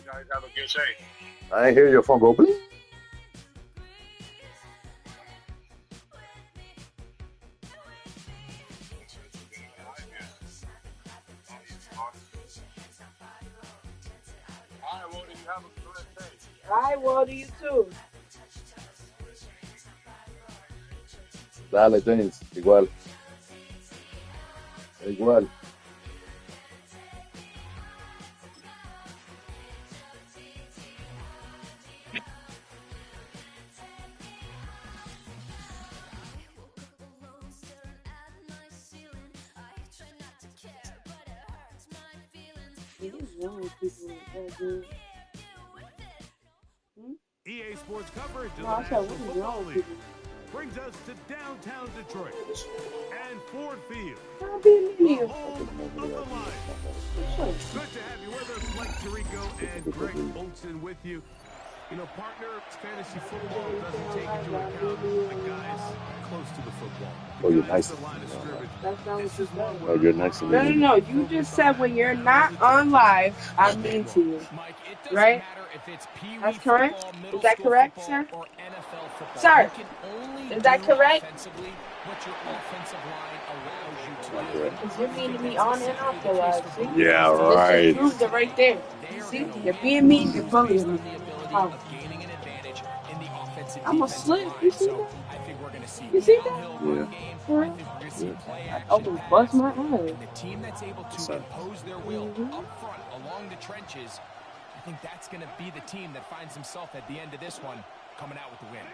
guys have a good day. I ain't hear your phone go bleep. All right, well, you have a good day. I will to you too. Dale, James. Igual. Igual. These young people are good. EA Sports coverage of No, the I said, National what is Football wrong with League people? brings us to downtown Detroit and Ford Field, I'll be in the here. home of the Lions. Good to have you with us, Mike Tirico and Greg Olson with you. You know, partner, fantasy football doesn't take into account the guys close to the football. Oh, you're The guys nice. at the line of scrimmage. That's not This what you is one said. where Oh, you're nice to No, me. no, no. You just said when you're not on live, I'm mean to you. Mike, it doesn't Right? matter if it's Pee Wee That's correct? football, Is middle that school correct, football, sir? or NFL football. Sir, You can only is that do correct? offensively what your offensive line allows you to Not do. correct. Because you're mean to me on and off the live. See? Yeah, This just right. proves it right there. They are See? going to You're win being mean. You're games bullying based on me. the ability How? of gaining an advantage in the offensive I'm a defensive slip. You line. see So that? I think we're going to see You see that? downhill Yeah. run game. For I real? think we're going to see Yeah. play I action almost bust pass. my eye. And the team that's able to Yes, sir. impose their will up front along the trenches, I think that's going to be the team that finds himself at the end of this one coming out with the win.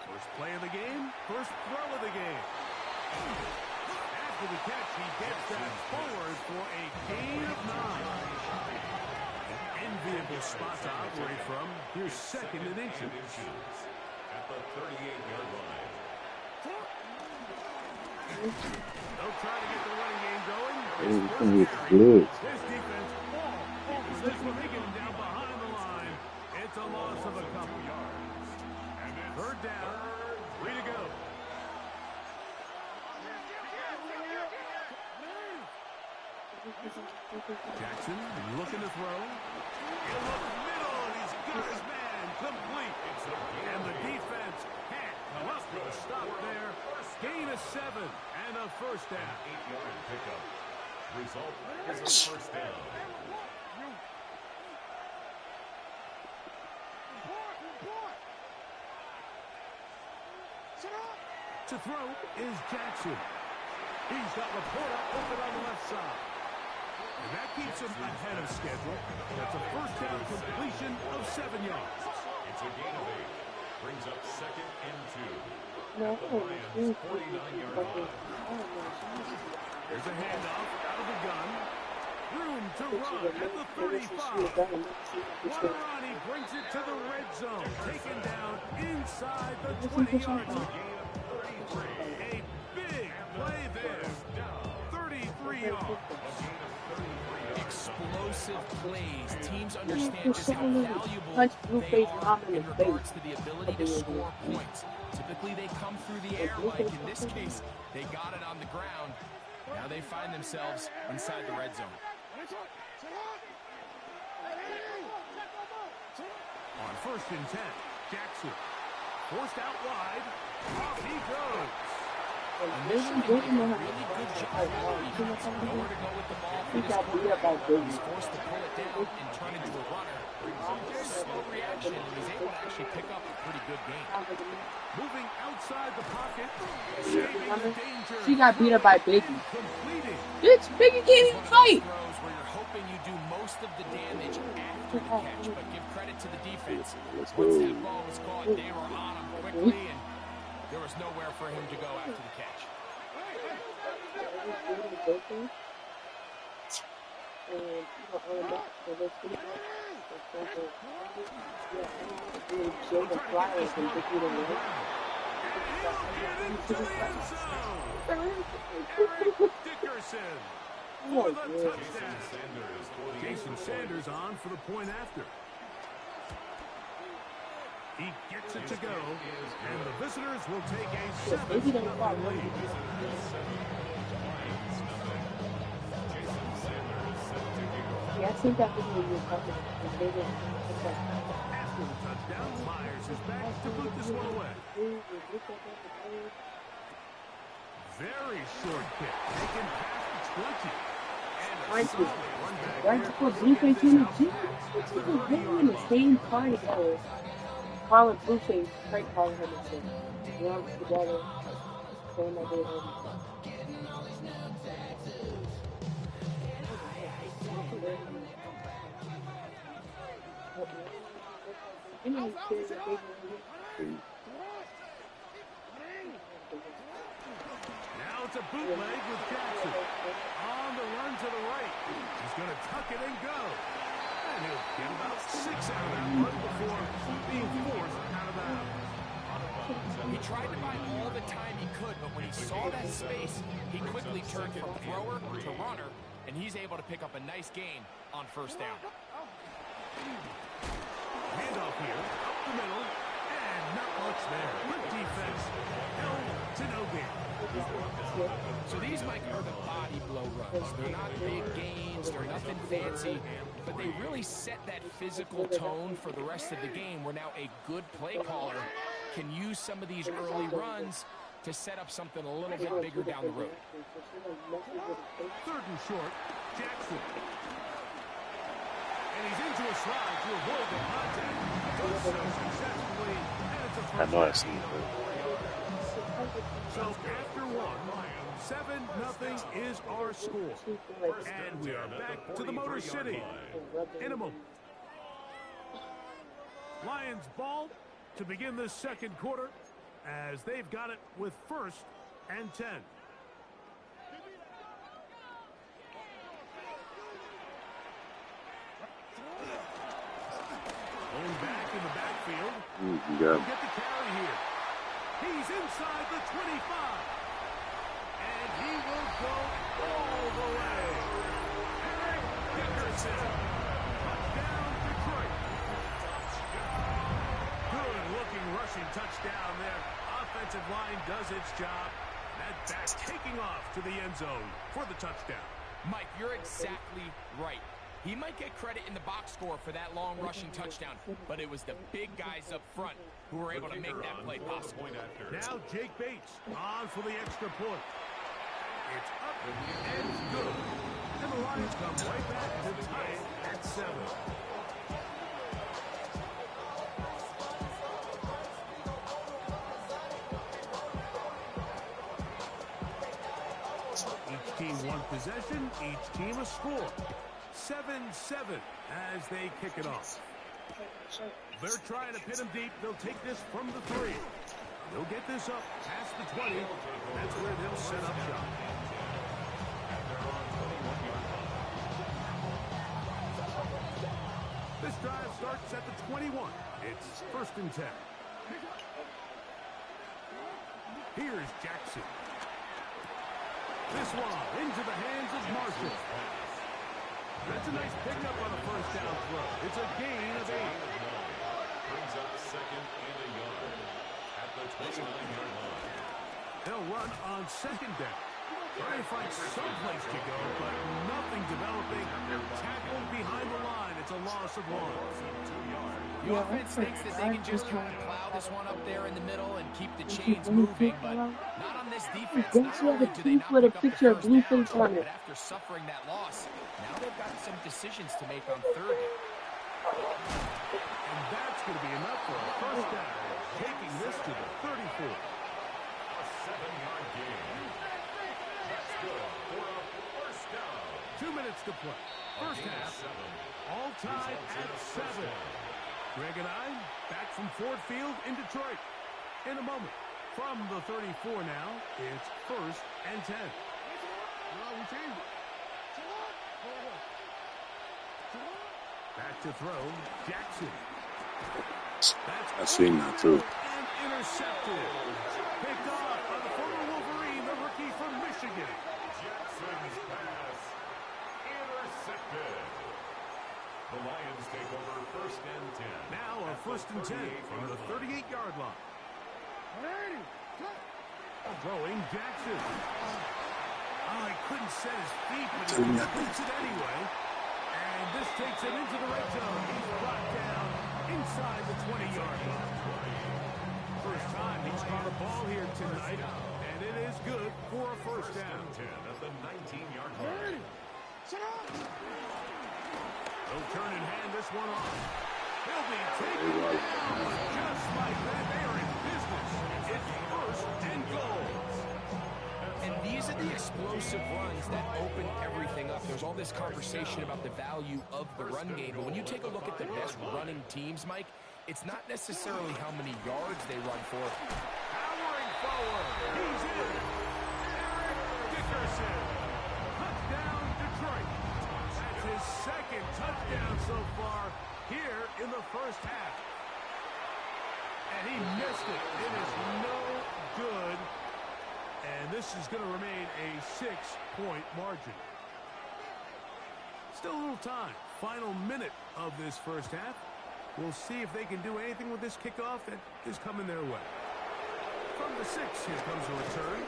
First play of the game, first throw of the game. After the catch, he gets that forward for a gain of 9. An enviable spot to operate from. Here's second and inches. At the 38-yard line. They'll try to get the running game going. Hey, this thing is good. This defense, this one, they get him down behind the line. It's a loss of a couple yards. Third down, 3 to go. Jackson looking to throw. In the middle, he's got his man complete. And the defense can't come up with a stop there. Gain of 7 and a first down. 8-yard pickup. Result is a first down. To throw is Jackson. He's got Laporta open on the left side. And that keeps him ahead of schedule. That's a first down completion of 7 yards. It's a gain of 8. Brings up second and 2. No, At the Lions' 49-yard line. There's a handoff out of the gun. Room to run at the 35. Guarani brings it to the red zone. Taken down inside the 20-yard line. A big play there. 33 yards. Explosive plays. Teams understand just how valuable Punch they Blueface are mom in in the regards face. to the ability to score points. Typically, they come through the air, like in this case, they got it on the ground. Now they find themselves inside the red zone. On first and 10, Jackson. Forced out wide. Off he goes. Initially, they did a really good job. He had some nowhere to go with the ball for He this got beat up by quarter. Biggie. He's forced to pull it down and turn into a runner. Slow reaction, and he's able to actually pick up a pretty good game. Moving outside the pocket. Saving the danger. She got beat up by Biggie. Completing. Bitch, Biggie can't even fight. Throws where you're hoping you do most of the damage after the catch, but give credit to the defense. Let's Once go. that ball was caught, they were on him quickly, and there was nowhere for him to go after the catch. Dickerson for the touchdown. Jason Sanders on for the point after. He gets it to go, and the visitors will take a 7-0 lead. seen that video you were talking about. And they didn't After the touchdown, Myers is back to boot this one away. Very short kick. Taken past the 20. And a solid run back Right here. before Blueface in the gym, they were in the same car together. Calling Blueface, Frank calling him and shit. They all together, saying that they were Now it's a bootleg with Jackson. On the run to the right. He's going to tuck it and go. And he'll get about 6 out of that run before being forced out of bounds. He tried to buy all the time he could, but when he saw that space, he quickly turned from thrower to runner, and he's able to pick up a nice gain on first down. Handoff here, up the middle, and not much there. Good defense, held to no gain. So these, Mike, are the body blow runs. They're not big gains, they're nothing fancy, but they really set that physical tone for the rest of the game where now a good play caller can use some of these early runs to set up something a little bit bigger down the road. 3rd and short, Jackson. And he's into a slide to avoid the contact. Does so successfully, and it's a I know I first seen down. it. So after one, 7-0 is our score. And we are back to the Motor City in a moment. Lions ball to begin this second quarter as they've got it with 1st and 10. Going back in the backfield. You He'll got get the carry here. He's inside the 25. And he will go all the way. Eric Dickerson. Touchdown, Detroit. Good-looking rushing touchdown there. Offensive line does its job. That back taking off to the end zone for the touchdown. Mike, you're exactly right. He might get credit in the box score for that long rushing touchdown, but it was the big guys up front who were able to make that play possible. Now Jake Bates on for the extra point. It's up and good. And the Lions come right back to tie it at 7. Each team one possession, each team a score. 7-7 as they kick it off. They're trying to pin him deep. They'll take this from the 3. They'll get this up past the 20. That's where they'll set up shop. This drive starts at the 21. It's 1st and 10. Here's Jackson. This one into the hands of Marshall. That's a nice pickup on a first down throw. It's a gain of 8. Brings up 2nd and a yard at the 29-yard line. They'll run on 2nd down. Trying to find some place to go, but nothing developing. Tackled behind the line. It's a loss of 1. The offense thinks that they can just kind of plow this one up there in the middle and keep the chains moving, but not on this defense. Not only do they not with a pick up the picture of first down, Blueface on but it. after suffering that loss, now they've got some decisions to make on 3rd down. And that's going to be enough for a first down. Taking this to the 34. A 7-yard gain. That's good for a first down. 2 minutes to play. First half, all tied at 7. Greg and I back from Ford Field in Detroit. In a moment, from the 34 now, it's 1st and 10. Back to throw, Jackson. I seen that too. And intercepted. Picked off by the former Wolverine, the rookie from Michigan. Jackson's pass intercepted. The Lions take over 1st and 10. Now a 1st and 10 from the 38-yard line. Throwing Jackson. Oh, he couldn't set his feet, but he completes it anyway. And this takes it into the red zone. He's brought down inside the 20-yard line. First time he's caught a ball here tonight, and it is good for a first down. 10 at the 19-yard line. They'll turn and hand this one off. He'll be taken down. Just like that, they are in business. It's first and goal. And these are the explosive runs that open everything up. There's all this conversation about the value of the run game, but when you take a look at the best running teams, Mike, it's not necessarily how many yards they run for. Powering forward. He's in. Eric Dickerson. Touchdown, Detroit. That's his second touchdown so far here in the first half. And he missed it. It is no good. And this is going to remain a 6-point margin. Still a little time. Final minute of this first half. We'll see if they can do anything with this kickoff that is coming their way. From the 6, here comes a return.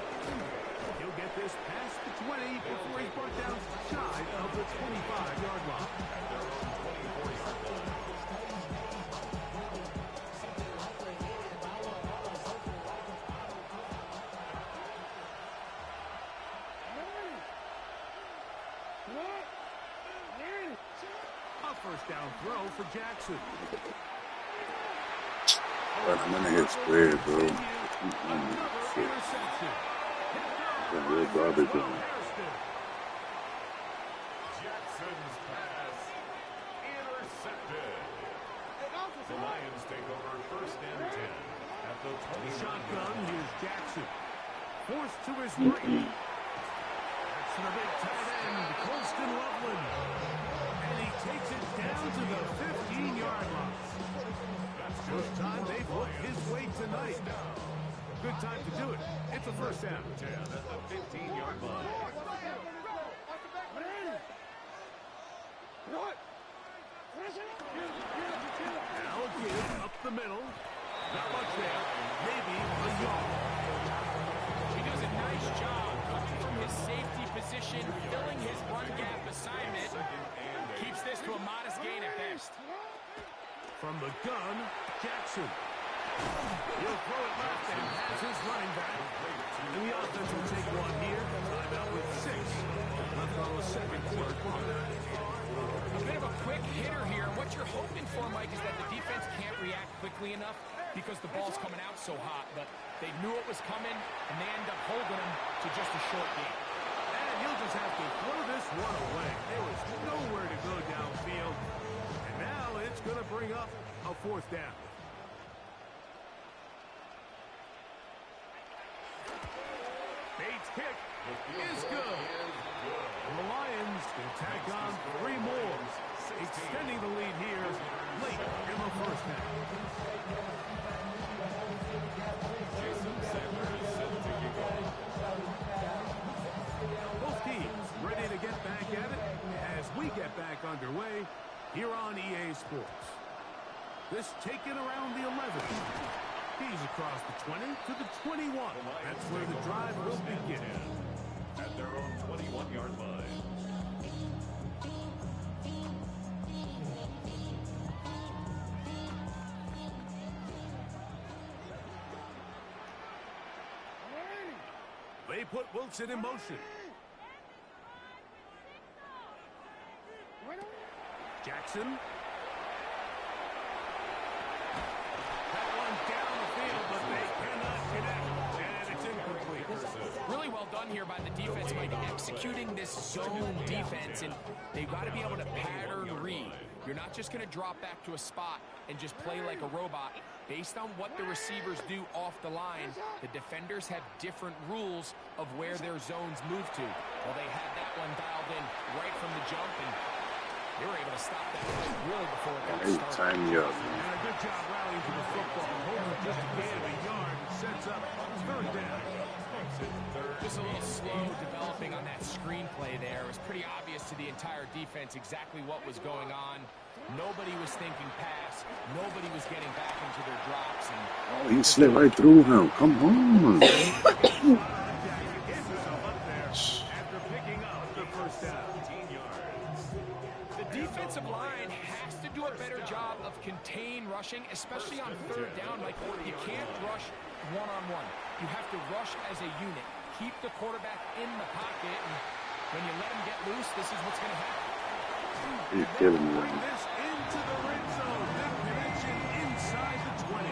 He'll get this past the 20 before he's brought down shy of the 25-yard line. First down throw for Jackson. But I'm gonna hit square, bro. Shit. That's real garbage on. Jackson's pass intercepted. The Lions take over first and 10 at the 20. Shotgun, here's Jackson. Forced to his right. That's the big tight end, Colston Loveland. And he takes it down to the 15-yard line. First time they've looked his way tonight. Good time to do it. It's a first down. 10 at the 15-yard line. Now a give up the middle. Not much there. Maybe a yard. He does a nice job coming from his safety position, filling his run gap assignment. Keeps this to a modest gain at best. From the gun, Jackson. He'll throw it left and has his running back. And the offense will take one here. Timeout with 6. Left on the second quarter clock. A bit of a quick hitter here. What you're hoping for, Mike, is that the defense can't react quickly enough because the ball's coming out so hot. But they knew it was coming, and they end up holding him to just a short gain. And he'll just have to throw this one away. There was nowhere to go downfield. And now it's going to bring up a fourth down. Bates' kick is good. And the Lions will tack on 3 more, extending the lead here late in the first half. Jason Sanders is set to kick off. Both teams ready to get back at it as we get back underway here on EA Sports. This taken around the 11. He's across the 20 to the 21. That's where the drive will begin. At their own 21-yard line. They put Wilson in motion. Jackson. That one down the field, but they cannot connect. And it's incomplete. Really well done here by the defense, Mike, executing this zone defense, and they've got to be able to pattern read. You're not just going to drop back to a spot and just play like a robot. Based on what the receivers do off the line, the defenders have different rules of where their zones move to. Well, they had that one dialed in right from the jump, and they were able to stop that really before it got started. Time you up. And a good job rallying to the football. Holding just a gain of a yard and sets up third down. Just a little slow developing on that screenplay there. It was pretty obvious to the entire defense exactly what was going on. Nobody was thinking pass. Nobody was getting back into their drops. And Oh, he slid right through him. Come on. After picking up the first down. 17 yards. The The defensive line has to do a better job of contain rushing, especially on third down. Like, you can't rush one-on-one. You have to rush as a unit. Keep the quarterback in the pocket, and when you let him get loose, this is what's going to happen. He's killing me. Bring this into the red zone. Big connection inside the 20.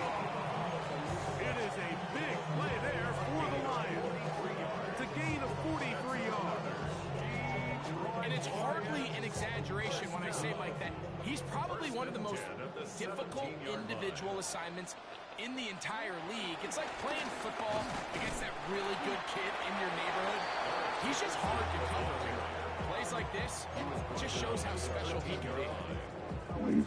It is a big play there for the Lions. It's a gain of 43 yards. And it's hardly an exaggeration when I say, Mike, that he's probably one of the most difficult individual assignments in the entire league. It's like playing football against that really good kid in your neighborhood. He's just hard to cover. Plays like this just shows how special he can be.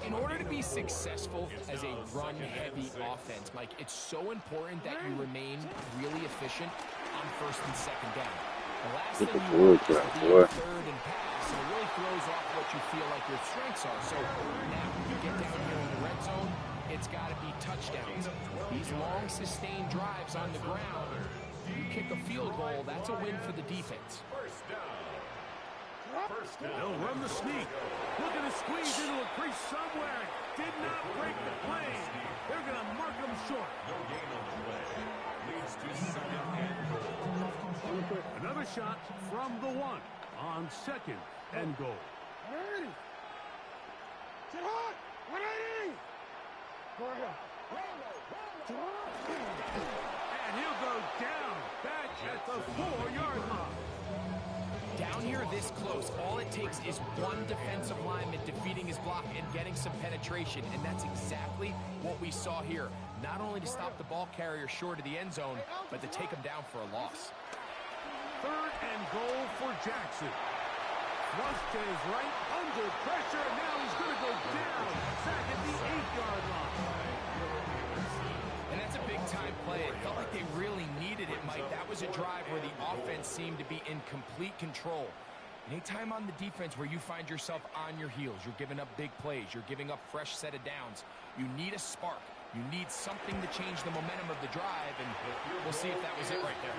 In order to be successful as a run-heavy offense, Mike, it's so important that you remain really efficient on first and second down. The last thing you want is to be in third and pass, and it really throws off what you feel like your strengths are. So now you get down here in the red zone, it's got to be touchdowns. These long, sustained drives on the ground, you kick a field goal, that's a win for the defense. They'll run the sneak. Looking to squeeze into a crease somewhere. Did not break the plane. They're going to mark them short. No gain on the play. Leads to second and goal. Another shot from the 1 on second and goal. And he'll go down back at the 4-yard line. Down here this close, all it takes is one defensive lineman defeating his block and getting some penetration, and that's exactly what we saw here. Not only to stop the ball carrier short of the end zone, but to take him down for a loss. Third and goal for Jackson. Thrust to his right, under pressure, and now he's going to go down back at the 8-yard line. And that's a big-time play. It felt like they really needed it, Mike. That was a drive where the offense seemed to be in complete control. Anytime on the defense where you find yourself on your heels, you're giving up big plays, you're giving up fresh set of downs, you need a spark. You need something to change the momentum of the drive, and we'll see if that was it right there.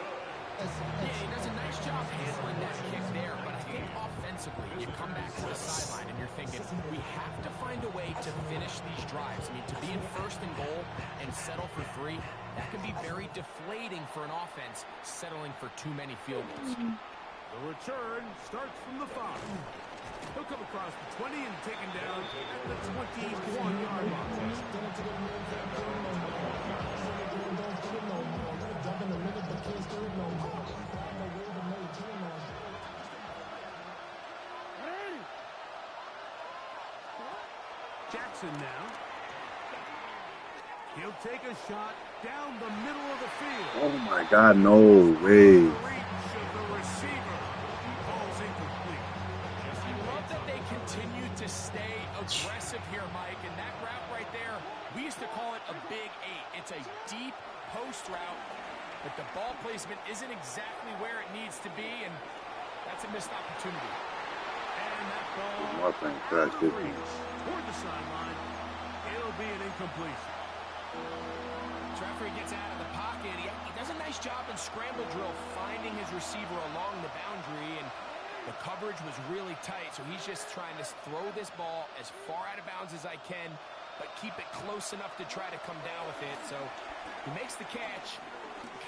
Yeah, he does a nice job handling that kick there, but I think offensively, you come back to the sideline and you're thinking, we have to find a way to finish these drives. I mean, to be in first and goal and settle for 3, that can be very deflating for an offense settling for too many field goals. The return starts from the 5. He'll come across the 20 and taken down at the 21-yard line. Jackson now. He'll take a shot down the middle of the field. Oh my God, no way. Reach of the receiver. Ball's incomplete. I love that they continue to stay aggressive here, Mike, and that route right there, we used to call it a big 8. It's a deep post route, but the ball placement isn't exactly where it needs to be, and that's a missed opportunity. And that ball Nothing out of crashed it. reach toward the sideline. It'll be an incompletion. Treffer gets out of the pocket. He does a nice job in scramble drill, finding his receiver along the boundary, and the coverage was really tight, so he's just trying to throw this ball as far out of bounds as I can, but keep it close enough to try to come down with it. So he makes the catch,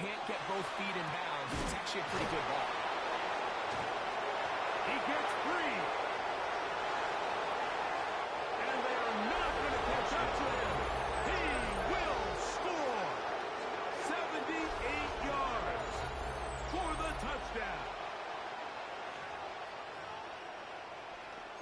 can't get both feet in bounds. It's actually a pretty good ball. He gets free. And they are not going to catch up to him. He will score. 78 yards for the touchdown.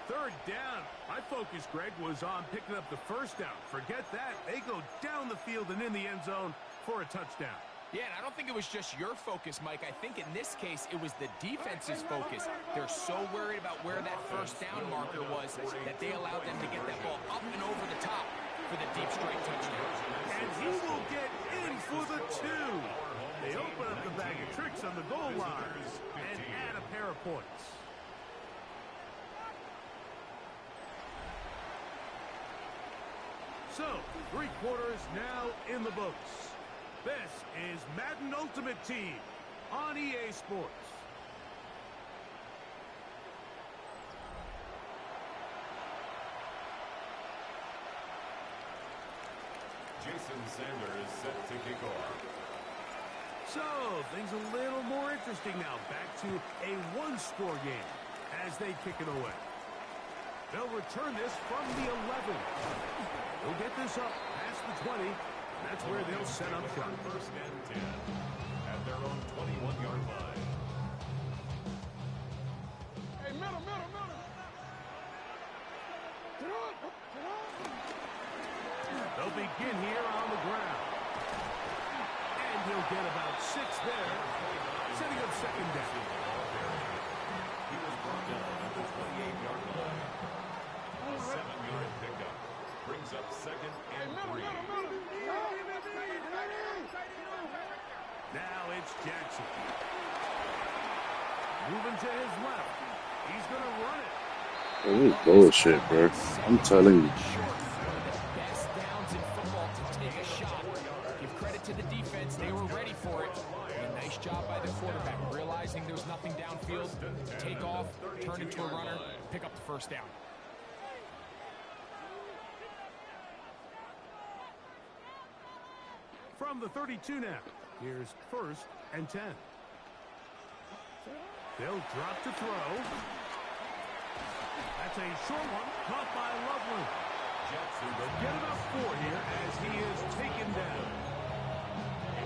Third down. My focus, Greg, was on picking up the first down. Forget that. They go down the field and in the end zone for a touchdown. Yeah, and I don't think it was just your focus, Mike. I think in this case, it was the defense's focus. They're so worried about where that first down marker was that they allowed them to get that ball up and over the top for the deep straight touchdown. And he will get in for the 2. They open up the bag of tricks on the goal line and add a pair of points. So, 3 quarters now in the books. This is Madden Ultimate Team on EA Sports. Jason Sander is set to kick off. So, things a little more interesting now. Back to a one-score game as they kick it away. They'll return this from the 11. They'll get this up past the 20. That's where they'll set up shop. First and 10 at their own 21-yard line. Hey, middle. They'll begin here on the ground. And he'll get about 6 there, setting up second down. He was brought down at the 28-yard line. A 7-yard pickup brings up second and 3. Now it's Jackson. Moving to his left. He's going to run it. Oh, this is bullshit, bro. I'm telling you. Best downs in football to take a shot. Give credit to the defense. They were ready for it. And a nice job by the quarterback, realizing there's nothing downfield. Take off, turn into a runner, pick up the first down. From the 32 now. Here's first and 10. They'll drop to throw. That's a short one, caught by Loveland. Jackson will get about 4 here as he is taken down.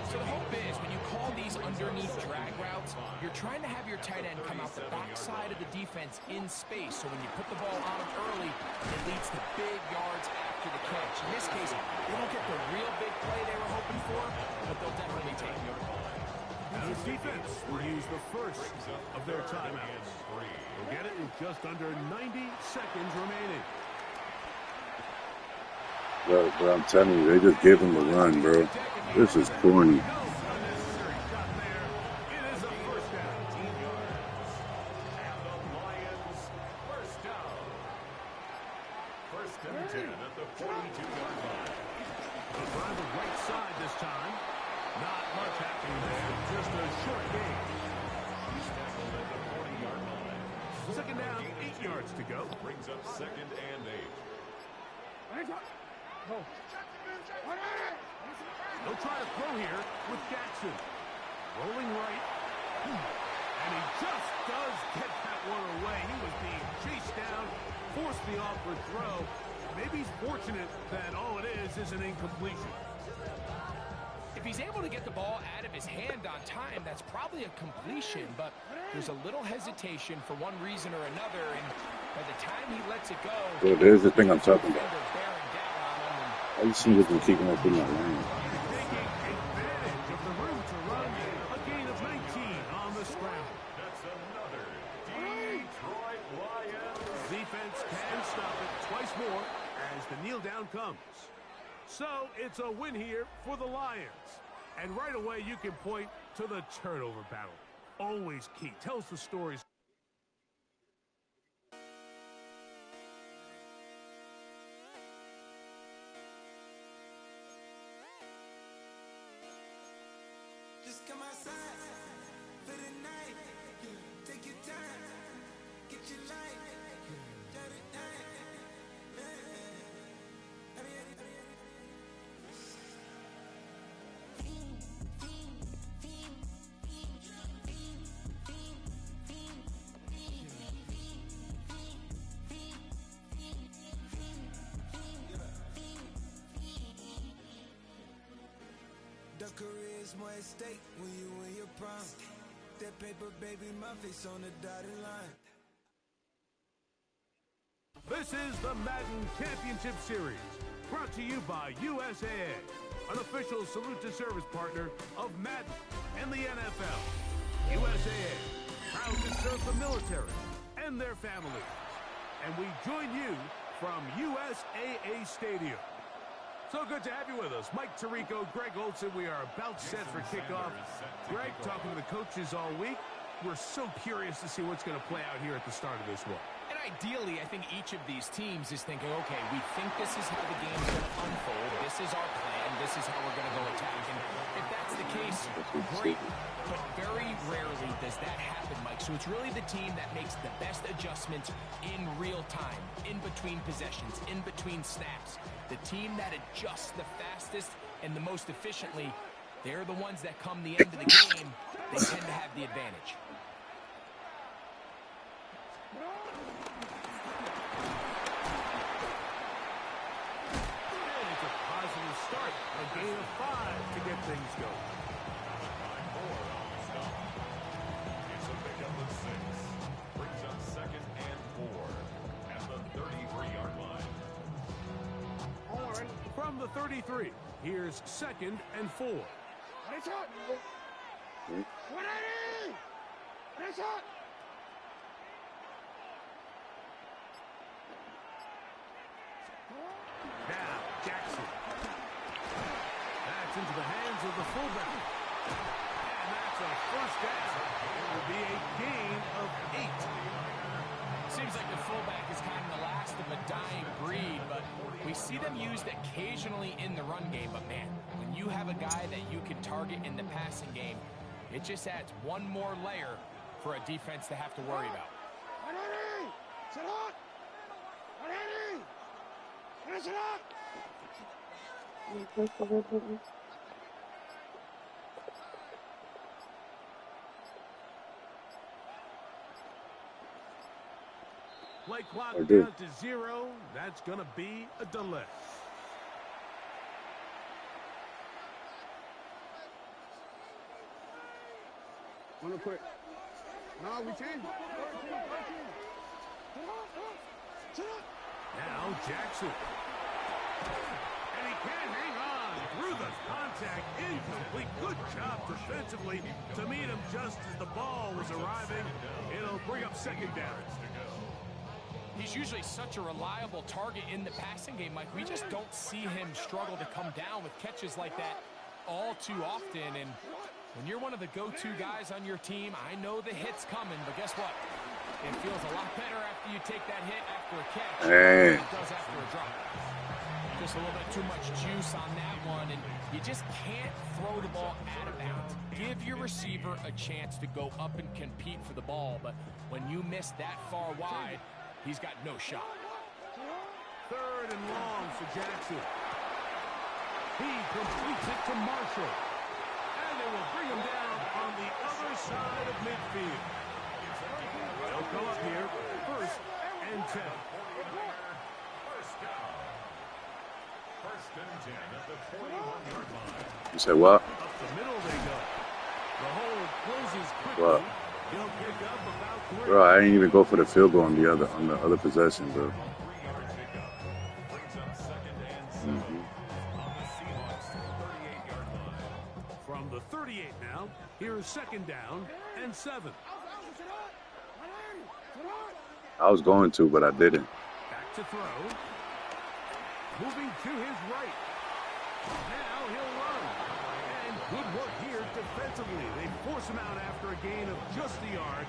So the hope is when you call these underneath drag routes, you're trying to have your tight end come out the backside of the defense in space. So when you put the ball on him early, it leads to big yards after the catch. In this case, they don't get the real big play they were hoping for, but they'll definitely take it. Now this defense will use the first of their timeouts. They'll get it in just under 90 seconds remaining. Bro, I'm telling you, they just gave him a run, bro. This is corny. Unnecessary shot there. It is a first down. 18 yards. And the Lions first down. First and 10 at the 42-yard line. They'll drive the right side this time. Not much happening there. Just a short game. He's tackled at the 40-yard line. Second down, 8 yards to go. Brings up second and 8. They'll try to throw here with Jackson. Rolling right. And he just does get that one away. He was being chased down, forced the awkward throw. Maybe he's fortunate that all it is an incompletion. If he's able to get the ball out of his hand on time, that's probably a completion, but there's a little hesitation for one reason or another, and by the time he lets it go, Bro, there's the thing I'm talking about. they're bearing down on him. I just see them keeping up in that lane. Taking advantage of the room to run. A gain of 19 on the scramble. That's another Detroit Lions. Defense can stop it twice more as the kneel down comes. So it's a win here for the Lions. And right away you can point to the turnover battle. Always key. Tells the stories. Just come outside for the night. Take your time. Get your life. The career is more at stake when you in your prime. That paper, baby, my face on the dotted line. This is the Madden Championship Series, brought to you by USAA, an official salute to service partner of Madden and the NFL. USAA, proud to serve the military and their families. And we join you from USAA Stadium. So good to have you with us. Mike Tirico, Greg Olson. We are about set for kickoff. Greg, talking to the coaches all week. We're so curious to see what's going to play out here at the start of this one. And ideally, I think each of these teams is thinking, okay, we think this is how the game's going to unfold. This is our plan. This is how we're going to go attack. And if that's the case, great. But very rarely does that happen, Mike. So it's really the team that makes the best adjustments in real time, in between possessions, in between snaps. The team that adjusts the fastest and the most efficiently, they're the ones that come the end of the game, they tend to have the advantage. And it's a positive start. A gain of 5 to get things going. It's a pickup of 6. Brings up 2nd and 4 at the 33-yard line. From the 33, here's 2nd and 4. Now, Jackson. That's into the hands of the fullback. And that's a first down. It will be a gain of 8. Seems like the fullback is kind of the last of a dying breed, but we see them used occasionally in the run game. But man, when you have a guy that you can target in the passing game, it just adds one more layer for a defense to have to worry about. Play clock I down did. to 0. That's going to be a delay. Wanna quit? No, we can. Now Jackson. And he can't hang on through the contact. Incomplete. Good job defensively to meet him just as the ball was arriving. It'll bring up 2nd down. He's usually such a reliable target in the passing game, Mike. We just don't see him struggle to come down with catches like that all too often. And when you're one of the go-to guys on your team, I know the hit's coming, but guess what? It feels a lot better after you take that hit after a catch than it does after a drop. Just a little bit too much juice on that one, and you just can't throw the ball out of bounds. Give your receiver a chance to go up and compete for the ball, but when you miss that far wide, he's got no shot. 3rd and long for Jackson. He completes it to Marshall. And they will bring him down on the other side of midfield. They'll come up here, 1st and 10. First down. 1st and 10 at the 41-yard line. You said what? Up the middle they go. The hole closes quickly. What? He'll pick up about 3. Bro, I didn't even go for the field goal on the other possession, bro. 3-yard pickup. Brings up 2nd and 7 on the Seahawks 38-yard line. From the 38 now, here's 2nd down and 7. I was going to, but I didn't. Back to throw. Moving to his right. Now he'll run. And good work here defensively. They force him out after a gain of just a yard.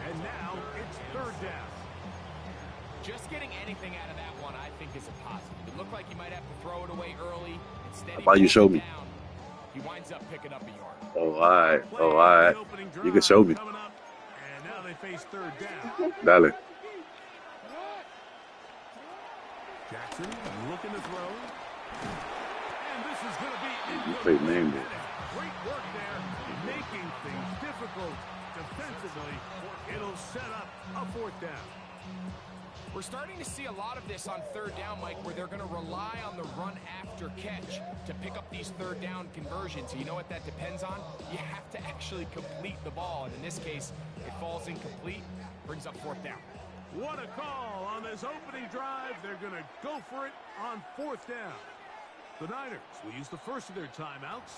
And now it's 3rd down. Just getting anything out of that one, I think, is a positive. It looked like he might have to throw it away early. Instead, How about you show me? down. He winds up picking up a yard. Oh, all right. Oh, all right. You can show me. Coming up, and now they face 3rd down. Dale. Jackson looking to throw. And this is going to be You played name there. great work there, making things difficult defensively. It'll set up a 4th down. We're starting to see a lot of this on 3rd down, Mike, where they're going to rely on the run after catch to pick up these 3rd down conversions. You know what that depends on? You have to actually complete the ball. And in this case, it falls incomplete, brings up 4th down. What a call on this opening drive. They're going to go for it on 4th down. The Niners will use the first of their timeouts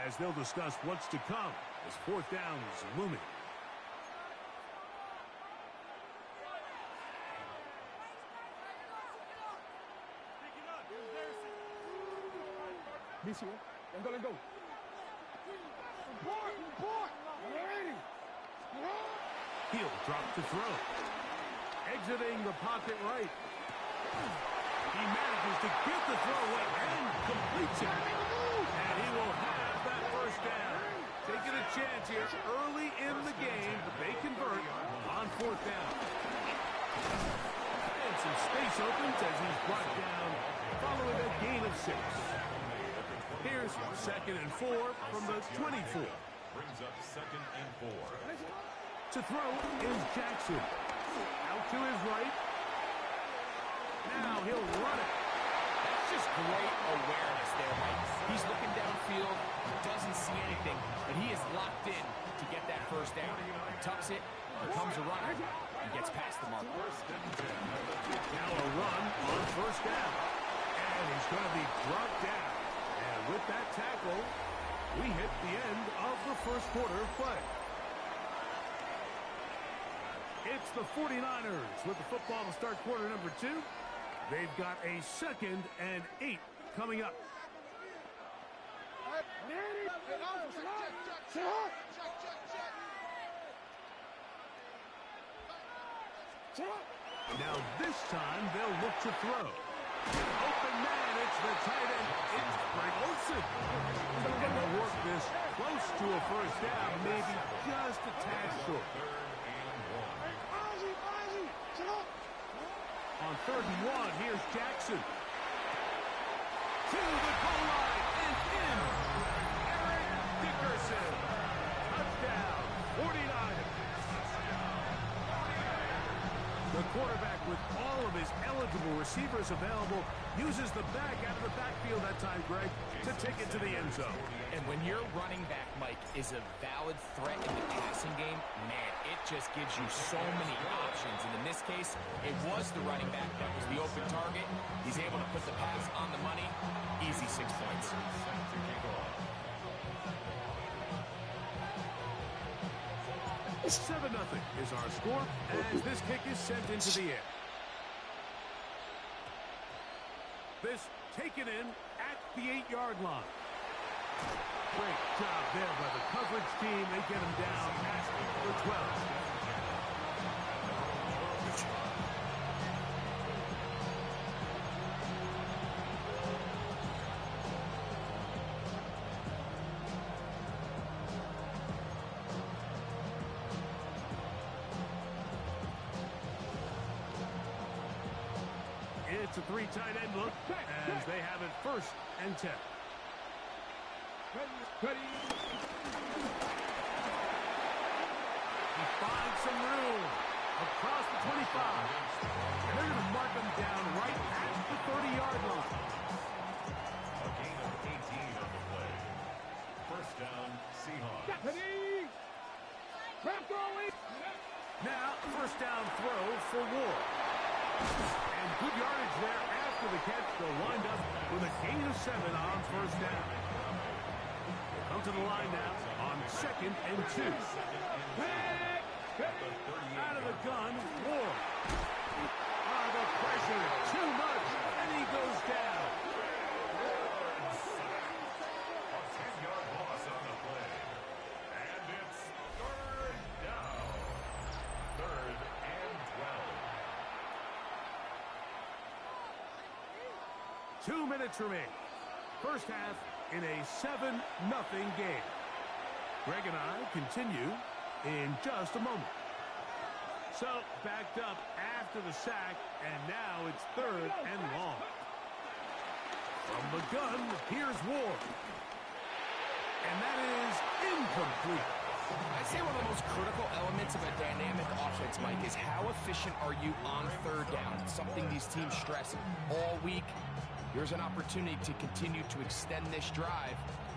as they'll discuss what's to come as 4th down is looming. Let's go. He'll drop to throw. Exiting the pocket right. He manages to get the throw away and completes it. And he will have that first down. Taking a chance here early in the game, but they convert on fourth down. And some space opens as he's brought down following a gain of 6. Here's 2nd and 4 from the 24. Brings up 2nd and 4. To throw is Jackson. Out to his right. Now he'll run it. That's just great awareness there, Mike. He's looking downfield, doesn't see anything, but he is locked in to get that first down. Tucks it, becomes a runner, and gets past the mark. Now a run on first down. And he's going to be brought down. And with that tackle, we hit the end of the first quarter of play. It's the 49ers with the football to start quarter number 2. They've got a 2nd and 8 coming up. Now this time they'll look to throw. Open man, it's the tight end. It's Greg Olsen. And they'll work this close to a first down, maybe just a tad short. On 3rd and 1, here's Jackson. To the goal line and in. Eric Dickerson. Touchdown, 49ers. The quarterback, with all of his eligible receivers available, uses the back out of the backfield that time, Greg, to take it to the end zone. And when your running back, Mike, is a valid threat in the passing game, man, it just gives you so many options. And in this case, it was the running back that was the open target. He's able to put the pass on the money. Easy 6 points. 7-0 is our score as this kick is sent into the air. This taken in at the 8-yard line. Great job there by the coverage team. They get him down at the 12. It's a 3 tight end look as they have it 1st and 10. He finds some room across the 25. And they're going to mark him down right at the 30-yard line. A gain of 18 on the play. First down, Seahawks. Now, first down throw for Ward. And good yardage there after the catch. They'll wind up with a gain of 7 on first down. They'll come to the line now on 2nd and 2. Out of the gun, Ward. The pressure, too much, and he goes down. A 10-yard loss on the play. And it's 3rd down. 3rd and 12. 2 minutes remain. First half in a 7-0 game. Greg and I continue in just a moment. So, backed up after the sack, and now it's 3rd and long. From the gun, here's Ward. And that is incomplete. I'd say one of the most critical elements of a dynamic offense, Mike, is how efficient are you on 3rd down? It's something these teams stress all week. Here's an opportunity to continue to extend this drive.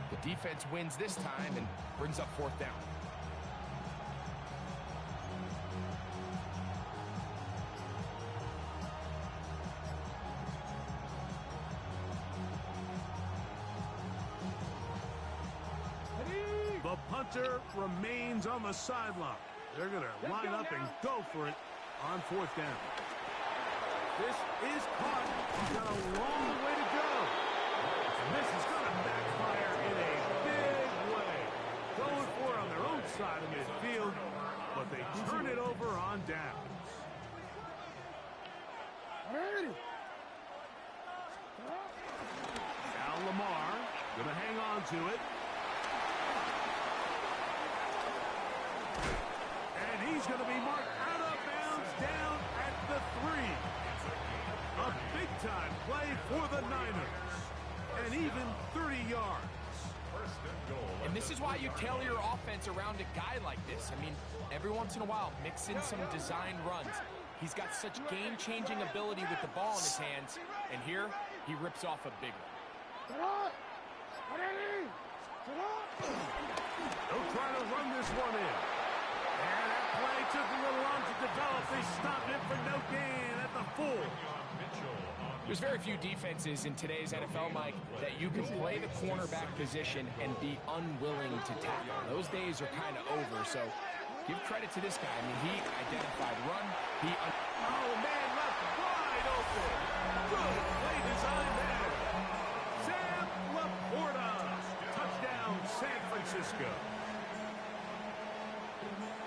The defense wins this time and brings up 4th down. The punter remains on the sideline. They're going to line up and go for it on 4th down. This is caught. He's got a long way to go. And this is going to backfire in a big way. Going for it on their own side of midfield, but they turn it over on downs. down to it. And he's going to be marked out of bounds down at the 3. A big-time play for the Niners. And even 30 yards. And this is why you tailor your offense around a guy like this. I mean, every once in a while, mix in some design runs. He's got such game-changing ability with the ball in his hands. And here, he rips off a big one. They'll try to run this one in. And that play took a little long to develop. They stopped it for no gain at the 4. There's very few defenses in today's NFL, Mike, that you can play the cornerback position and be unwilling to tackle. Those days are kind of over, so give credit to this guy. I mean, he identified run. Oh, man, left wide open. Good play design there. Sam Laporta. Touchdown, San Francisco.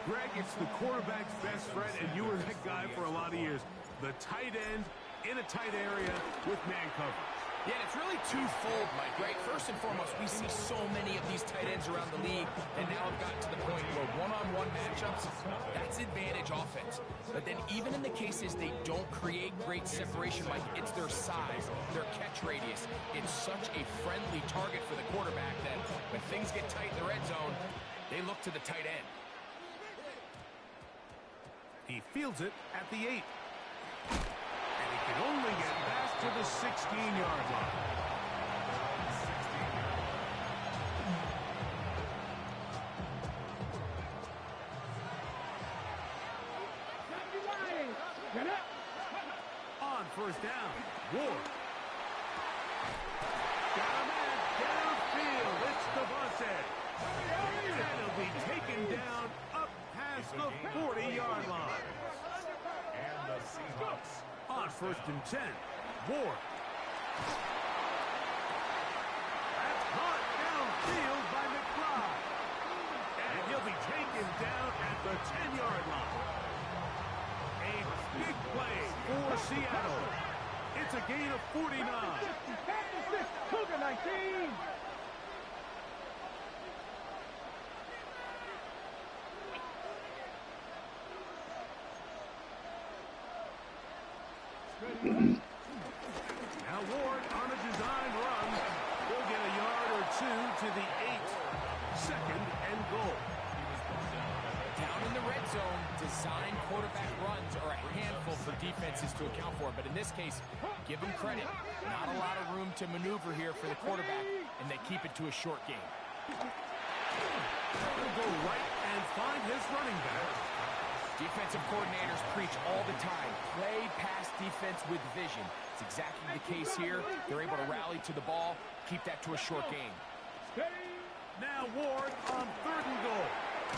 Greg, it's the quarterback's best friend, and you were that guy for a lot of years. The tight end in a tight area with man coverage. Yeah, it's really twofold, Mike, right? First and foremost, we see so many of these tight ends around the league, and now have gotten to the point where one-on-one matchups, that's advantage offense. But then even in the cases they don't create great separation, Mike, it's their size, their catch radius. It's such a friendly target for the quarterback that when things get tight in the red zone, they look to the tight end. He fields it at the 8. And he can only get past to the 16-yard line. On first down, Ward. Got a man downfield. It's Devontae. And he'll be taken down up past the 40-yard line. And the Seahawks. On first and 10, Ward. That's caught downfield by McBride. And he'll be taken down at the 10-yard line. A big play for Seattle. It's a gain of 49. Cougar 19. Now Ward on a design run. Will get a yard or two to the 8. Second and goal. Down in the red zone, design quarterback runs are a handful for defenses to account for. But in this case, give them credit. Not a lot of room to maneuver here for the quarterback, and they keep it to a short game. He'll go right and find his running back. Defensive coordinators preach all the time, play pass defense with vision. It's exactly the case here. They're able to rally to the ball, keep that to a short game. Now Ward on third and goal.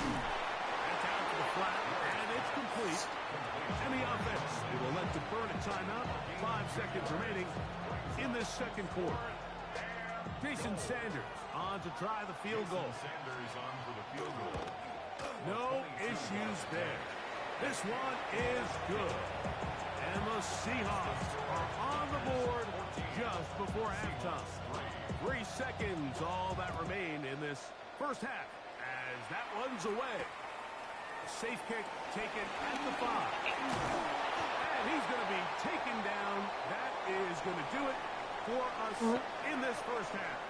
That's out to the flat, and it's complete. And the offense, it will let to burn a timeout. 5 seconds remaining in this second quarter. Jason Sanders on to try the field goal. Sanders on for the field goal. No issues there. This one is good. And the Seahawks are on the board just before halftime. 3 seconds, all that remain in this first half as that one's away. Safe kick taken at the 5. And he's going to be taken down. That is going to do it for us in this first half.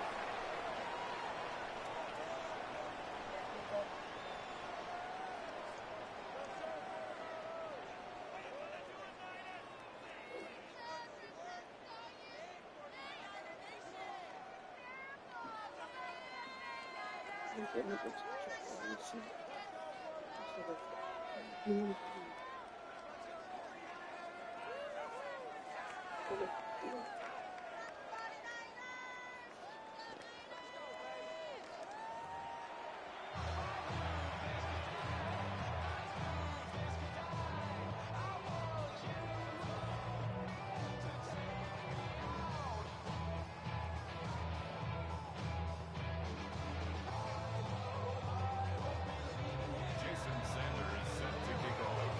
Jason Sanders set to kick off.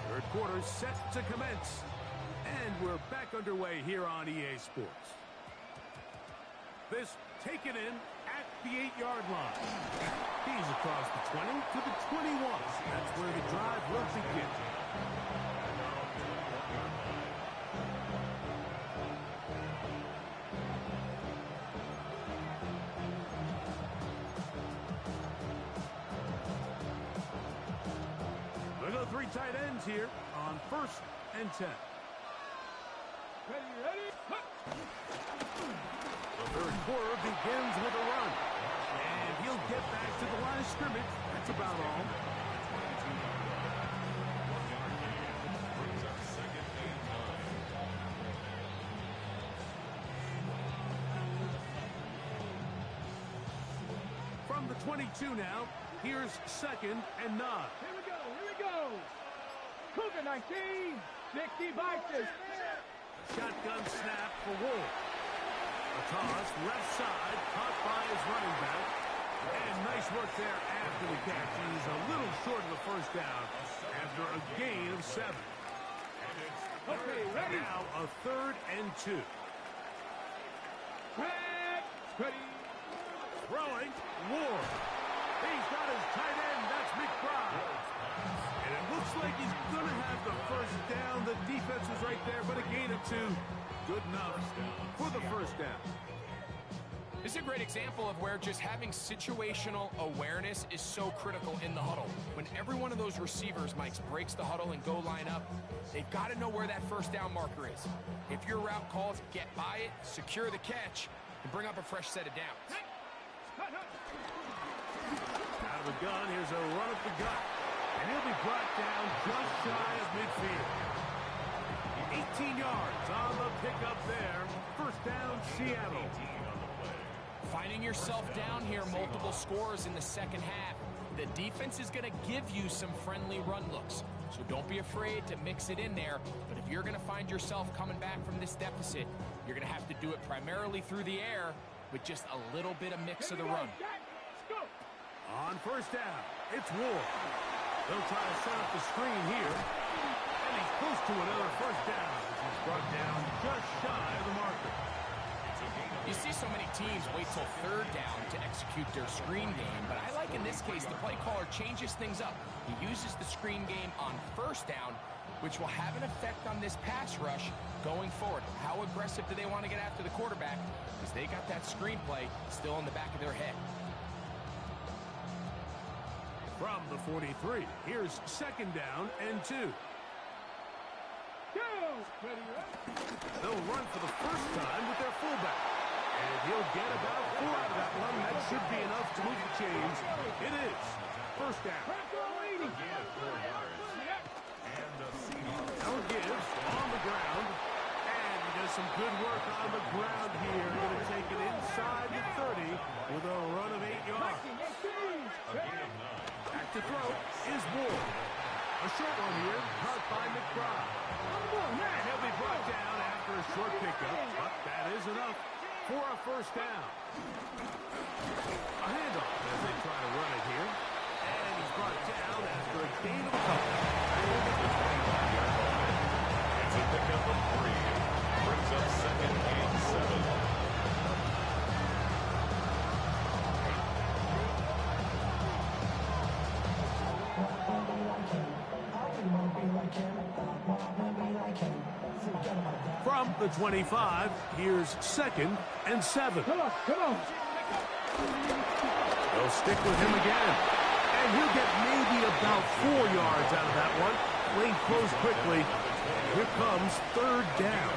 Third quarter set to commence. And we're back underway here on EA Sports. This taken in at the 8-yard line. He's across the 20 to the 21. That's where the drive will begin. Look at the 3 tight ends here on 1st and 10. Ready? The third quarter begins with a run. And he'll get back to the line of scrimmage. That's about all. From the 22 now, here's 2nd and 9. Here we go. Cougar 19. 60 Vikings. Shotgun snap for Wolf. A toss, left side, caught by his running back. And nice work there after the catch. He's a little short of the first down after a gain of 7. Okay, ready. Now a 3rd and 2. Ready. Throwing, Ward. He's got his tight end, that's McBride. And it looks like he's going to have the first down. The defense was right there, but a gain of 2. Good enough for the first down. This is a great example of where just having situational awareness is so critical in the huddle. When every one of those receivers, Mike, breaks the huddle and go line up, they've got to know where that first down marker is. If your route calls, get by it, secure the catch, and bring up a fresh set of downs. Out of the gun, here's a run up the gut. And he'll be brought down just shy of midfield. 18 yards on the pickup there. First down, Seattle. Finding yourself down here, multiple scores in the second half. The defense is going to give you some friendly run looks. So don't be afraid to mix it in there. But if you're going to find yourself coming back from this deficit, you're going to have to do it primarily through the air with just a little bit of mix of the run. On first down, it's Ward. They'll try to set up the screen here. And he's close to another first down. He's brought down just shy of the marker. You see so many teams wait till 3rd down to execute their screen game, but I like in this case the play caller changes things up. He uses the screen game on 1st down, which will have an effect on this pass rush going forward. How aggressive do they want to get after the quarterback? Because they got that screenplay still in the back of their head. From the 43, here's 2nd down and 2. They'll run for the first time with their fullback. And he'll get about 4 out of that one. That should be enough to move the chains. It is. First down. Now Gibbs on the ground. And he does some good work on the ground here. Going to take it inside the 30 with a run of 8 yards. Back to throw is Ward. A short one here, caught by McBride. And he'll be brought down after a short pickup, but that is enough for a first down. A handoff as they try to run it here. And he's brought down after a gain of a couple. It's a pickup of 3. Brings up 2nd and 7. From the 25, here's 2nd and 7. Come on. They'll stick with him again. And he'll get maybe about 4 yards out of that one. Lane closed quickly. Here comes 3rd down.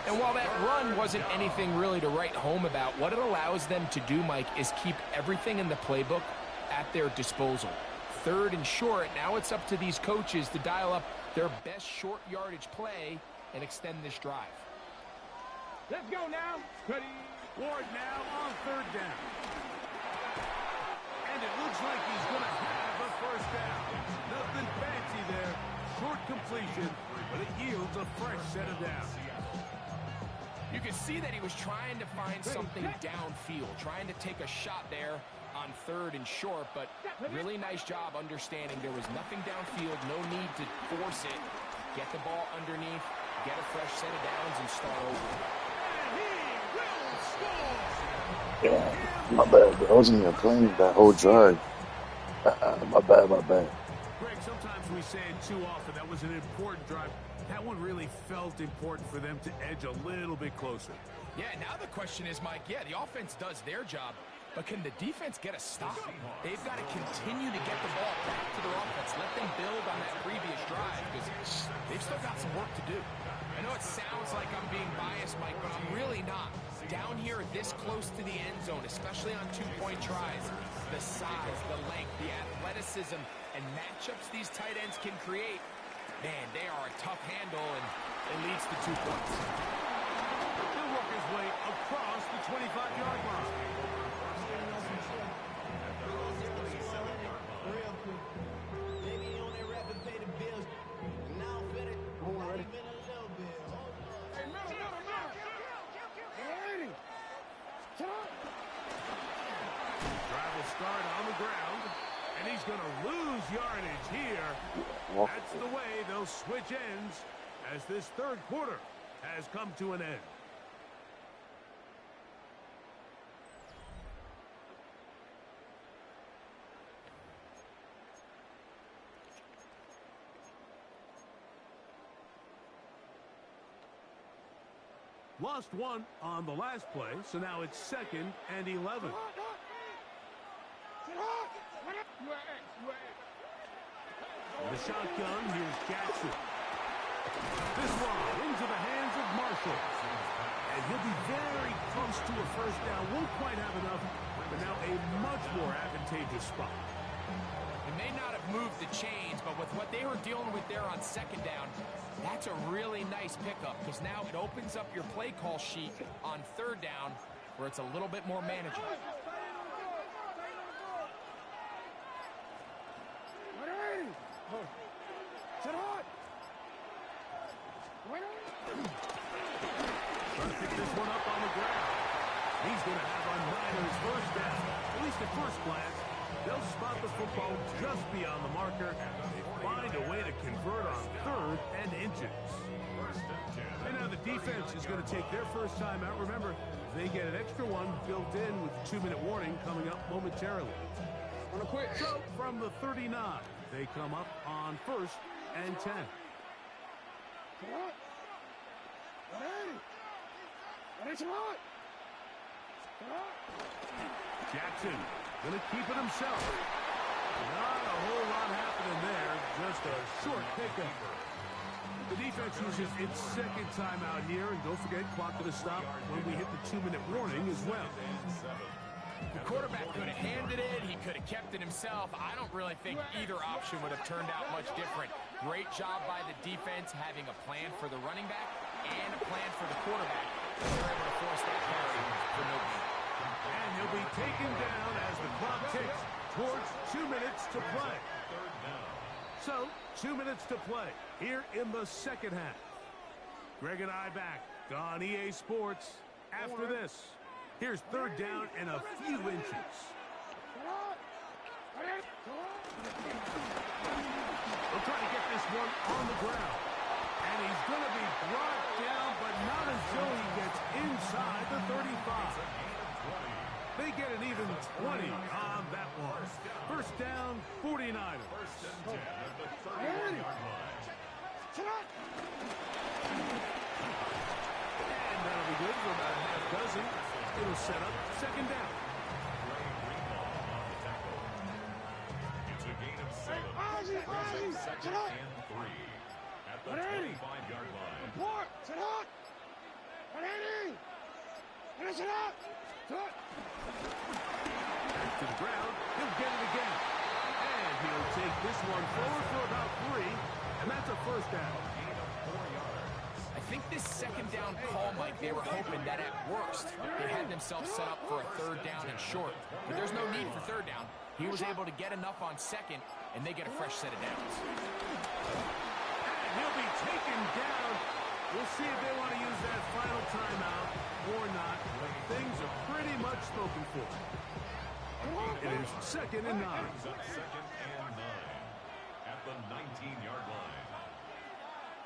And while that run wasn't anything really to write home about, what it allows them to do, Mike, is keep everything in the playbook at their disposal. 3rd and short, now it's up to these coaches to dial up their best short yardage play and extend this drive. Let's go now. Ready. Ward now on 3rd down. And it looks like he's going to have a first down. Nothing fancy there. Short completion, but it yields a fresh set of downs. You can see that he was trying to find something downfield, trying to take a shot there on 3rd and short, but really nice job understanding there was nothing downfield, no need to force it. get the ball underneath, get a fresh set of downs, and start over. Yeah, my bad, bro. I wasn't even playing that whole drive. My bad. Greg, sometimes we say it too often. That was an important drive. That one really felt important for them to edge a little bit closer. Yeah, now the question is, Mike, yeah, the offense does their job, but can the defense get a stop? They've got to continue to get the ball back to their offense. Let them build on that previous drive because they've still got some work to do. I know it sounds like I'm being biased, Mike, but I'm really not. Down here this close to the end zone, especially on two-point tries, the size, the length, the athleticism, and matchups these tight ends can create, man, they are a tough handle, and it leads to 2 points. He'll work his way across the 25-yard line. Drive will start on the ground, and he's going to lose yardage here. That's the way they'll switch ends as this third quarter has come to an end. Lost one on the last play, so now it's 2nd and 11. The shotgun, here's Jackson. This one into the hands of Marshall. And he'll be very close to a first down. Won't quite have enough, but now a much more advantageous spot. It may not have moved the chains, but with what they were dealing with there on 2nd down, that's a really nice pickup because now it opens up your play call sheet on 3rd down where it's a little bit more manageable. Trying to pick this one up on the ground. He's going to have on Niners first down. At least at first glance, they'll spot the football just beyond the marker. They find a way to convert on 3rd and inches. And now the defense is going to take their first time out. Remember, they get an extra one built in with the 2-minute warning coming up momentarily. On a quick throw from the 39, they come up on 1st and 10. Jackson going to keep it himself. Not a whole lot happening there. Just a short pickup. The defense uses its 2nd timeout here. And don't forget, clock to the stop when we hit the 2-minute warning as well. The quarterback could have handed it. He could have kept it himself. I don't really think either option would have turned out much different. Great job by the defense having a plan for the running back and a plan for the quarterback. They were able to force that carry for no gain. And he'll be taken down as the clock ticks towards 2 minutes to play. So, 2 minutes to play here in the 2nd half. Greg and I back on EA Sports after this. Here's 3rd down and a few inches. They'll try to get this one on the ground. And he's going to be brought down, but not until he gets inside the 35. They get an even 20 on that one. First down, 49ers. And that'll be good for about a half dozen. It'll set up 2nd down. It's a gain of 7. Brings up 2nd and 3 at the 25-yard line. Back to the ground. He'll get it again. And he'll take this one forward for about 3. And that's a first down. I think this 2nd down call, Mike, they were hoping that at worst they had themselves set up for a 3rd down and short. But there's no need for 3rd down. He was able to get enough on 2nd, and they get a fresh set of downs. And he'll be taken down. We'll see if they want to use that final timeout or not. But things are pretty much spoken for. It is 2nd and 9. Brings up 2nd and 9 at the 19-yard line.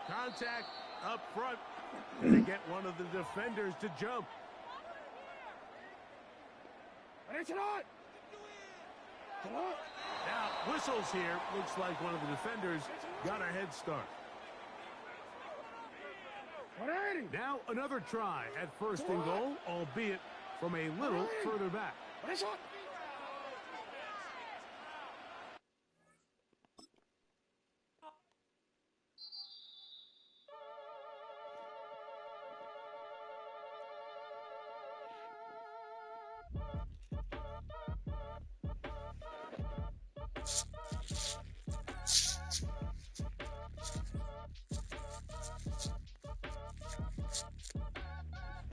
Contact up front. They get one of the defenders to jump. Now, whistles here. Looks like one of the defenders got a head start. Now another try at first and goal, albeit from a little further back.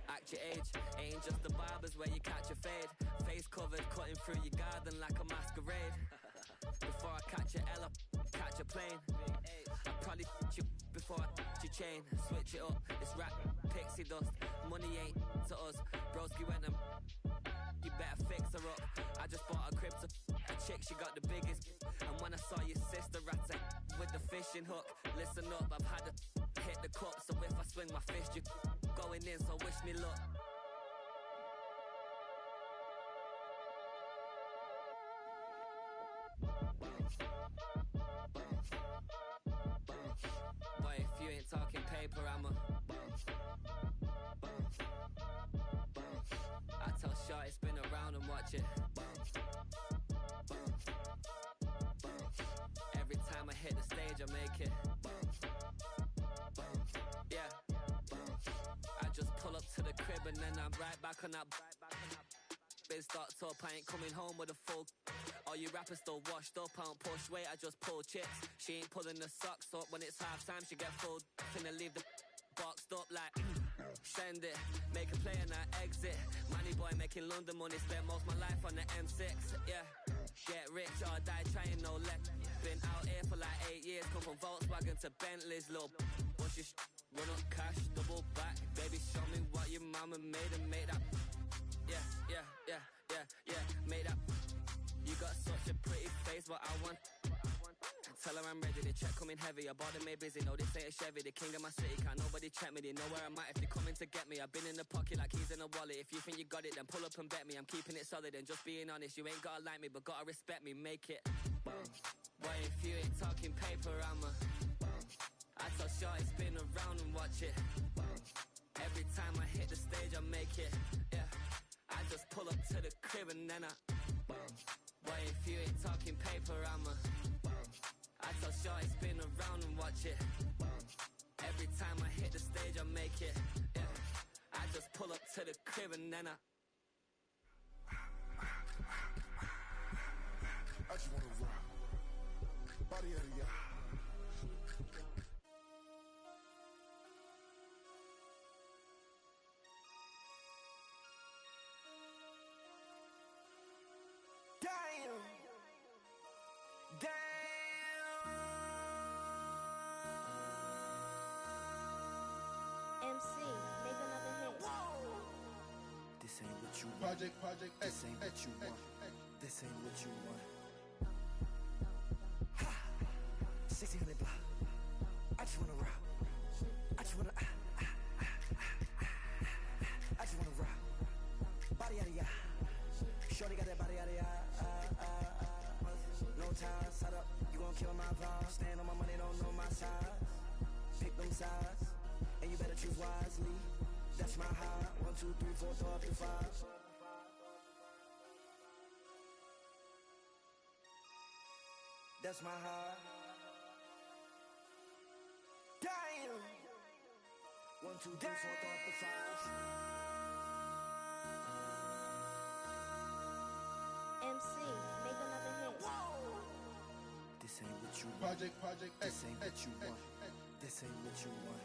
Act your age, ain't just the barbers where you catch a fade. Face covered, cutting through your garden like a masquerade. Before I catch a L up, catch a plane. I probably you before I your chain. Switch it up, it's rap, pixie dust. Money ain't to us. Broski went and you better fix her up. I just bought a crib to a chick, she got the biggest. And when I saw your sister rat with the fishing hook, listen up, I've had to hit the cup. So if I swing my fist, you going in, so wish me luck. Boy, if you ain't talking paper, I'm a I tell Shorty spin around and watch it. Every time I hit the stage, I make it. Yeah. I just pull up to the crib and then I'm right back on that. Been stocked up, I ain't coming home with a full. All you rappers still washed up, I don't push weight, I just pull chips. She ain't pulling the socks up when it's half time, she get full. Finna leave the boxed up like send it, make a play and I exit. Money boy making London money, spent most of my life on the M6. Yeah, get rich or die trying, no let. Been out here for like 8 years, come from Volkswagen to Bentley's, little what's your run up cash, double back. Baby, show me what your mama made and made that. Yeah, made that. You got such a pretty face, but I want. Tell her I'm ready, the check coming heavy. I bought them made busy, no this ain't a Chevy. The king of my city, can't nobody check me. They know where I'm at if they coming to get me. I've been in the pocket like keys in a wallet. If you think you got it, then pull up and bet me. I'm keeping it solid and just being honest. You ain't gotta like me, but gotta respect me, make it. Boy, if you ain't talking paper, I'm a I tell Shorty spin around and watch it. Every time I hit the stage, I make it. Yeah, I just pull up to the crib and then I boy, if you ain't talking paper, I'm a I tell Shorty spin around and watch it. Every time I hit the stage, I make it. Yeah, I just pull up to the crib and then I just wanna rock. Body of the Project, this ain't what you want. This ain't what you want. Ha! 1600 block. I just wanna rock. I just wanna I just wanna rock. Body out of ya. Shorty got that body out of ya. No time, set up. You gon' kill my vibe. Stand on my money, don't know my size. Pick them sides, and you better choose wisely. That's my high. 1, 2, 3, 4, throw up to 5. That's my high. Damn. 1, 2, 3, 4, throw up to 5. MC, make another hit. This ain't what you want. Project, this ain't what you want. This ain't what you want.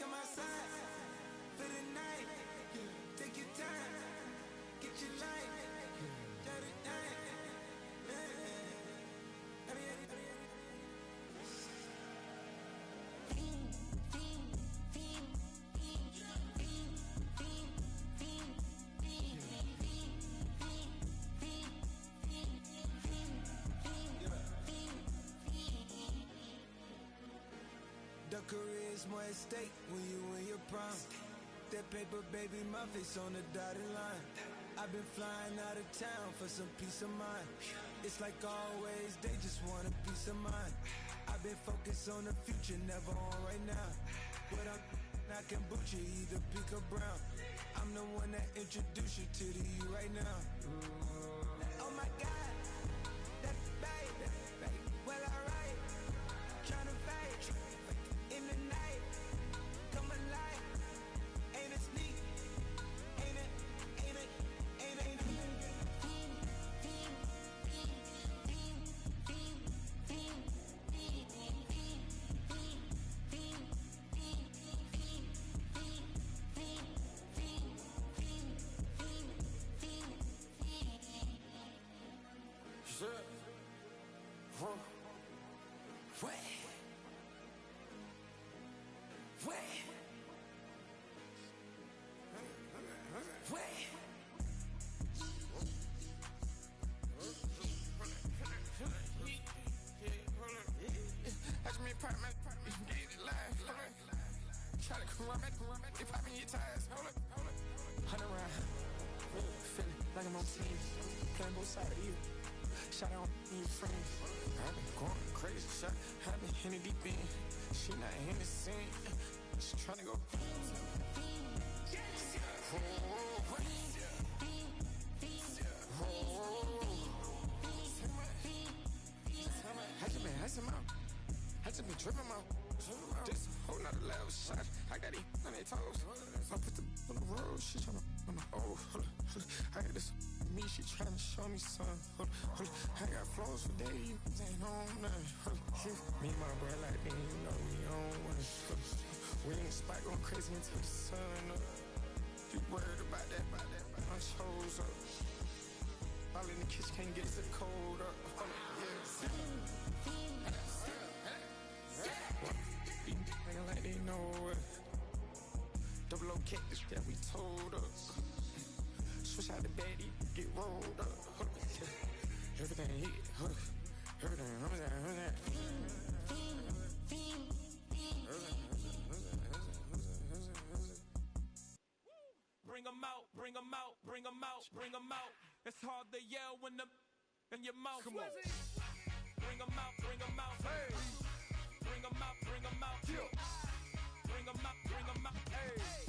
come outside for the night. Take your time, get your life. Dirty night. The career's more at stake when you in your prime. That paper, baby, my face on the dotted line. I've been flying out of town for some peace of mind. It's like always, they just want a peace of mind. I've been focused on the future, never on right now. But I can boot you either pink or brown. I'm the one that introduced you to the you right now. Oh my God, that baby, well alright. Tryna fight in the night, come alive. Ain't it sneak? Ain't it? Ain't it? Ain't it? Ain't it? Shot on your friends. I've been going crazy. Shot, I've been hitting deep in. She not in the scene. She tryna go. I just been tripping out. This whole nother level shot. I got it on their toes. I put the on the road. She tryna. Oh, hold up. I got this. Me, she tryna show me something. I got flows for days, ain't on nothing. Me and my bro like they ain't know we on one. We in the spot going crazy until the sun up. You worried about that? I chose up. All in the kitchen can't get the cold up. Nigga like they know it. Double O cactus that we told us. Switch out the baddie, get rolled up. Everything hit, everything, Bring 'em out, bring 'em out, bring 'em out, bring 'em out. It's hard to yell when the in your mouth. Come on. Bring 'em out, bring 'em out. Hey. Bring 'em out, bring 'em out. Yeah. Bring 'em out, bring 'em out. Hey.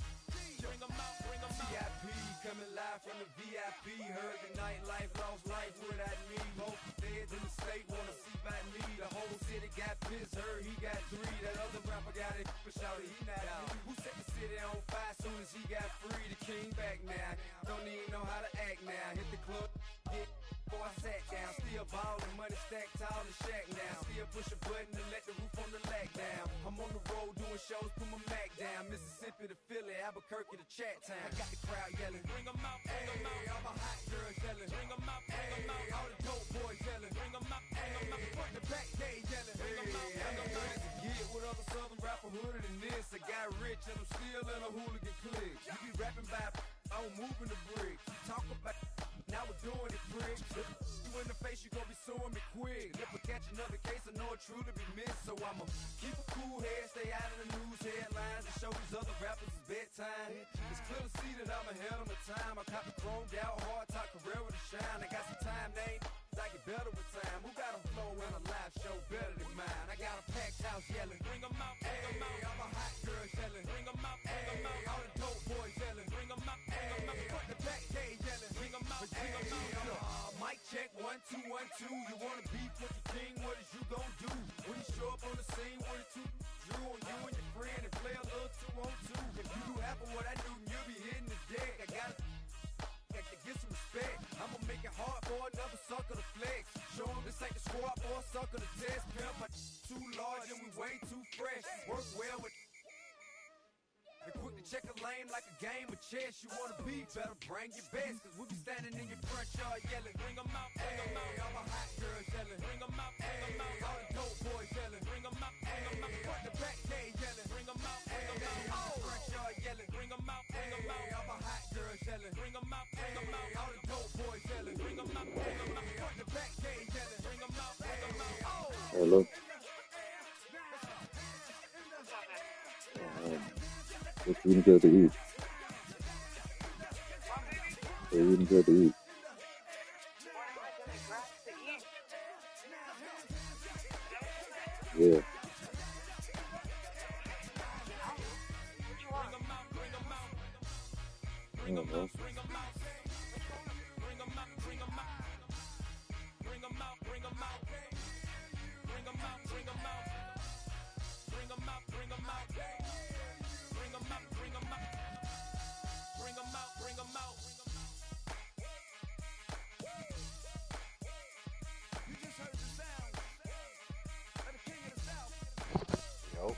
Bring 'em out, bring 'em out. VIP coming live from the VIP. Heard the nightlife, lost life without me. Most feds in the state wanna see by me. The whole city got pissed, heard he got 3. That other rapper got it, but shouted he not out. Who set the city on fire soon as he got free? The king back now, don't even know how to act now. Hit the club, get before I sat down. Still ballin', money stacked tall in shack now. Still push a button to let the roof on the lag down. I'm on the road doing shows, put my Mac down. Mississippi to Philly, Albuquerque to Chat Town. I got the crowd yelling, bring 'em out, bring 'em out. All my hot girls yelling, bring 'em out, bring 'em out. All the dope boys yelling, bring 'em out, bring 'em out. Front to back, they yelling, bring 'em out, bring 'em out. Get with other southern rapper hooded than this. I got rich and I'm still in a hooligan clique. You be rapping by, I'm moving the bricks. You talk about, now we're doing it, prick. You in the face, you gon' be suing me quick. If I catch another case, I know it truly be missed. So I'ma keep a cool head, stay out of the news headlines, and show these other rappers it's bedtime. It's clear to see that I'm ahead of my time. I caught the chromed out, hard top career with a shine. I got some time, they ain't I get better with time. Who got a flow and a live show better than mine? I got a packed house yelling, bring 'em out, bring 'em out. All my hot girls yelling, bring 'em out, bring 'em out. All the dope boys yelling, bring 'em out, bring 'em out. Front the back, they yelling, bring 'em out, bring 'em out. Mic check, 1 2 1 2. You wanna beef with the king? What is you gon' do when you show up on the scene? 1 or 2 drew on you and your friend and play a little 2 on 2. If you do half of what I do, you'll be hitting the deck. I gotta get some respect. I'ma make it hard for another sucker to flex. Show 'em this ain't the squad for a sucker to test. Pimp, my too large and we way too fresh. Work well with check a lane like a game of chess. You wanna be better, bring your best. Cause we be standing in your front yard yelling. Bring 'em out, bring 'em out. All my hot girls yelling. Bring 'em out, bring 'em out. All the dope boys yelling. Bring 'em out, bring 'em out. Front to back, they yelling. Bring 'em out, bring 'em out. All the front yard yelling. Bring 'em out, bring 'em out. All my hot girls yelling. Bring 'em out, bring 'em out. All the dope boys yelling. Bring 'em out, bring 'em out. Front to back, they yelling. Bring 'em out, bring 'em out. Hello. What you gonna to eat? What you gonna to eat? Yeah. I don't know. Yo.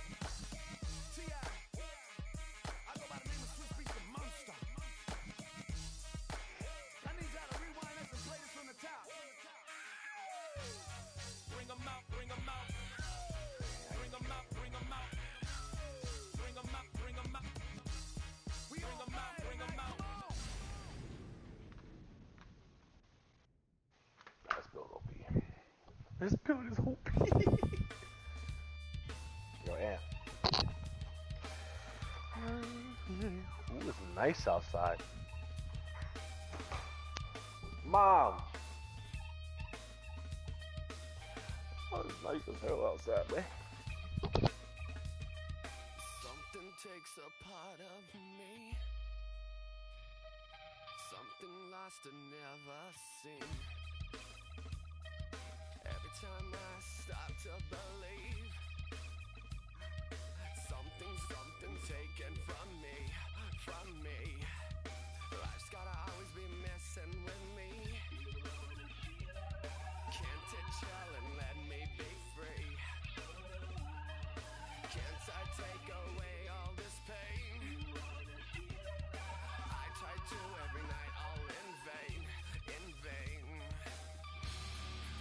Let's build OP. Let's build this OP. Yo, Ant. Ooh, it's nice outside. Mom! Oh, it's nice as hell outside, man. Something takes a part of me. Something lost and never seen. Every time I start to believe, something taken from me. Life's gotta always be messing with me. Can't it chill and let me be free? Can't I take away all this pain? I try to every night, all in vain.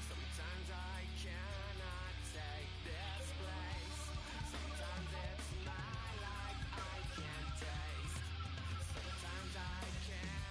Sometimes I cannot take this place. Sometimes it's my life I can't taste. Sometimes I can't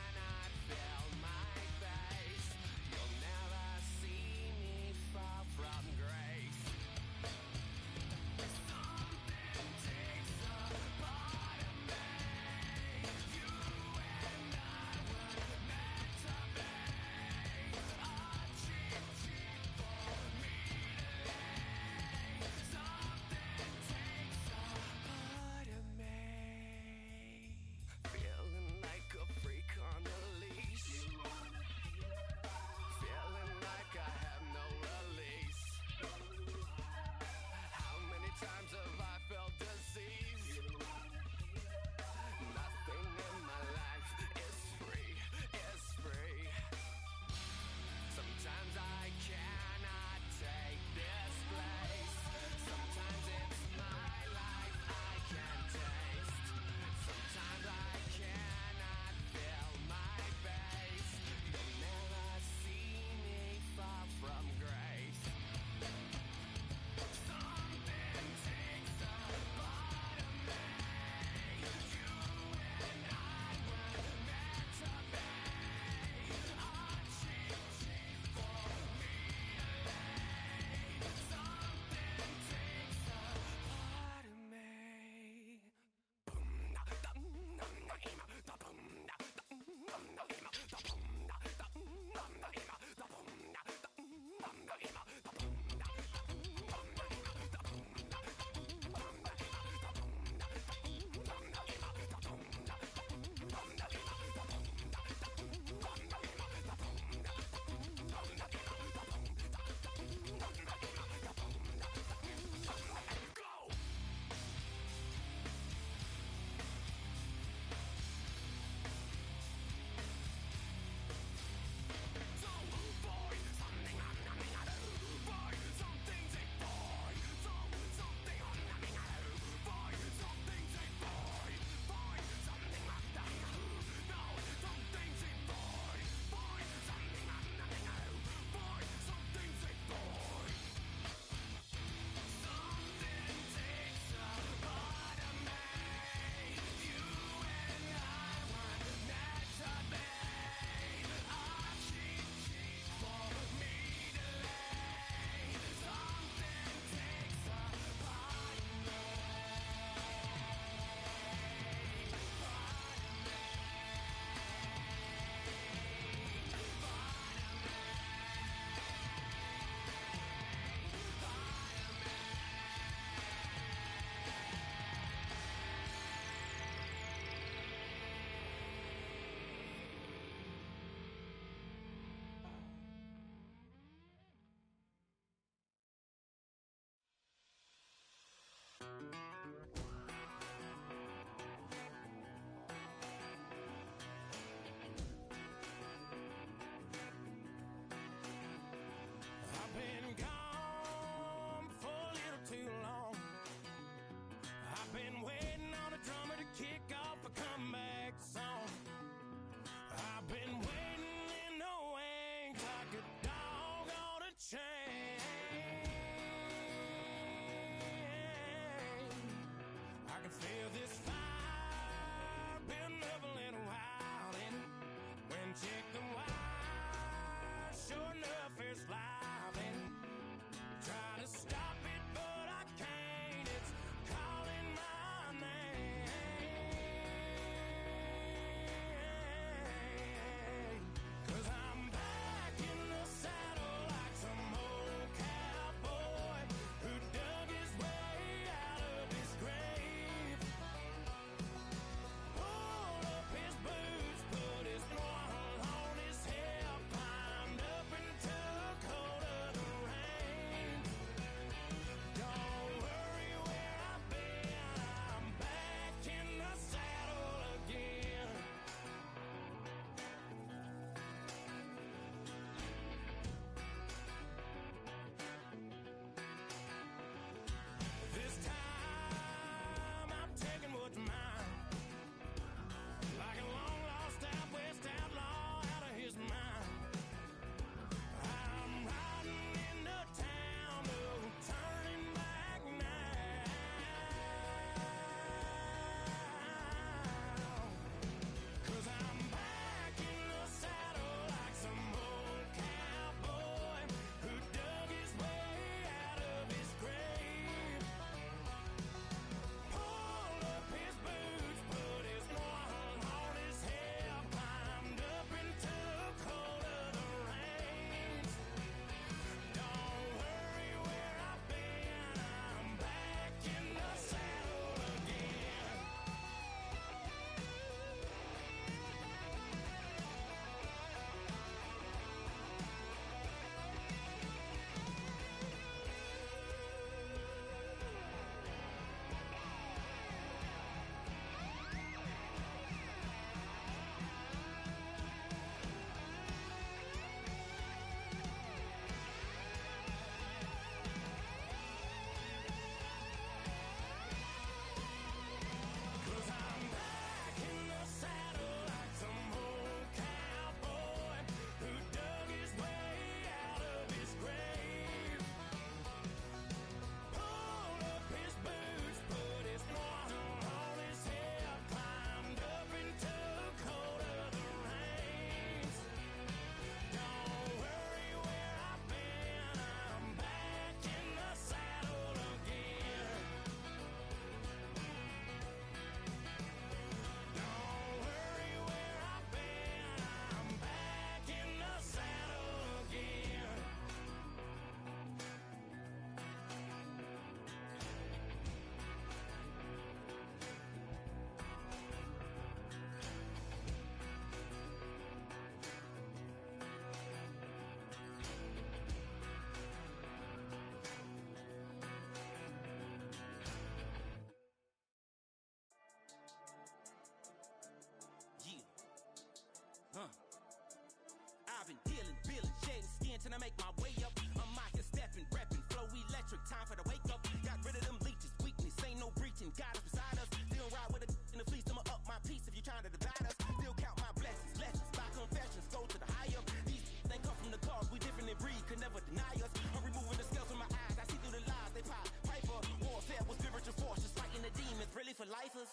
skin till I make my way up. I'm mocking, stepping, repping, flow electric. Time for the wake up. Got rid of them leeches, weakness, ain't no breaching. God is beside us. Still ride with a in the fleece, I'ma up my piece if you trying to divide us. Still count my blessings, lessons, by confessions, go to the higher. These they come from the cause, we different in breed, could never deny us. I'm removing the scales from my eyes, I see through the lies, they pop. Piper, warfare with spiritual force, just fighting the demons, really for lifers.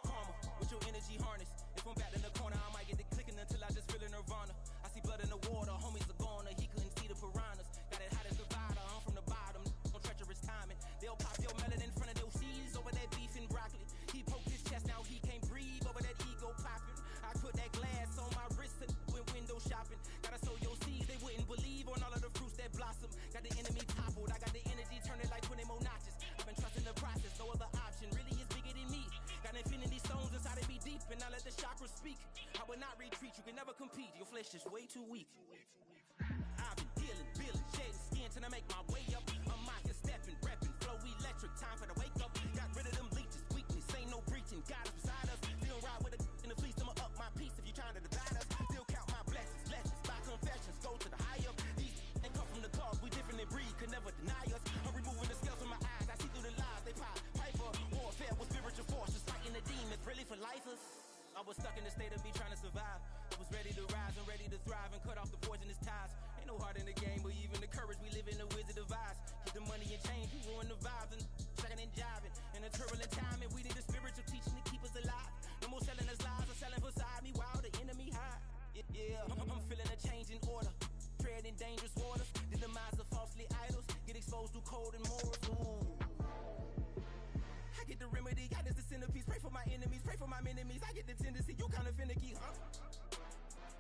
Karma, with your energy harness. If I'm back in the corner, I might get the clicking until I just feel a nirvana. I see blood in the water, homies are gone, he couldn't see the piranhas. Got it hot as divider, I'm from the bottom, no treacherous timing. They'll pop your melon in front of those seeds over that beef and broccoli. He poked his chest, now he can't breathe over that ego popping. I put that glass on my wrist and went window shopping. Gotta sow your seeds, they wouldn't believe on all of the fruits that blossom. Got the enemy toppled, I got the energy turning like 20 more notches. I've been trusting the process, no other option really is bigger than me. Got infinity stones inside of me deep, and I let the chakras speak. I will not retreat, you can never compete, your flesh is way too weak. I've been dealing, feeling, shedding skin till I make my way up. I'm mocking, stepping, repping, flow electric, time for the wake up. Got rid of them leeches, weakness, ain't no breaching, God is beside us. Still ride with a in the fleece, I'ma up my piece if you trying to divide us. Still count my blessings, lessons, by confessions, go to the higher. These they come from the cause, we different in breed, could never deny us. I'm removing the scales from my eyes, I see through the lies, they pop. Piper, warfare with spiritual force, just fighting the demons, really for lifers. I was stuck in the state of me trying to survive. I was ready to rise and ready to thrive and cut off the poisonous ties. Ain't no heart in the game, but even the courage we live in the Wizard of Oz. Get the money and change, we ruin the vibes and tracking and jiving. In a turbulent time, and we need a spiritual teaching to keep us alive. No more selling us lies or selling beside me while the enemy hide. Yeah, I'm feeling a change in order. Treading dangerous waters. The demise of falsely idols. Get exposed through cold and morals. Ooh. I get the remedy, God is the centerpiece. Pray for my enemies, pray for my enemies. I get the tendency, you kinda finicky, huh?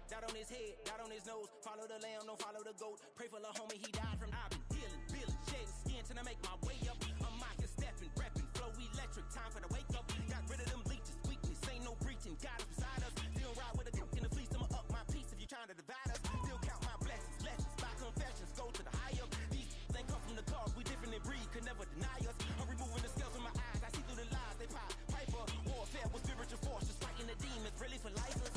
Dot on his head, dot on his nose. Follow the lamb, don't follow the goat. Pray for the homie, he died from. I've been dealing, feeling, shedding skin till I make my way up. I'm mocking, stepping, repping, flow electric. Time for the wake up. Got rid of them leeches, weakness, ain't no breaching. God is beside us. Still ride with a cook in the fleece, I'ma up my piece if you trying to divide us. Still count my blessings, lessons, by confessions, go to the higher. These they come from the cause, we different in breed, could never deny us. I'm removing the scales from my eyes, I see through the lies, they pop. Piper, warfare with spiritual force, just fighting the demons, really for lifers.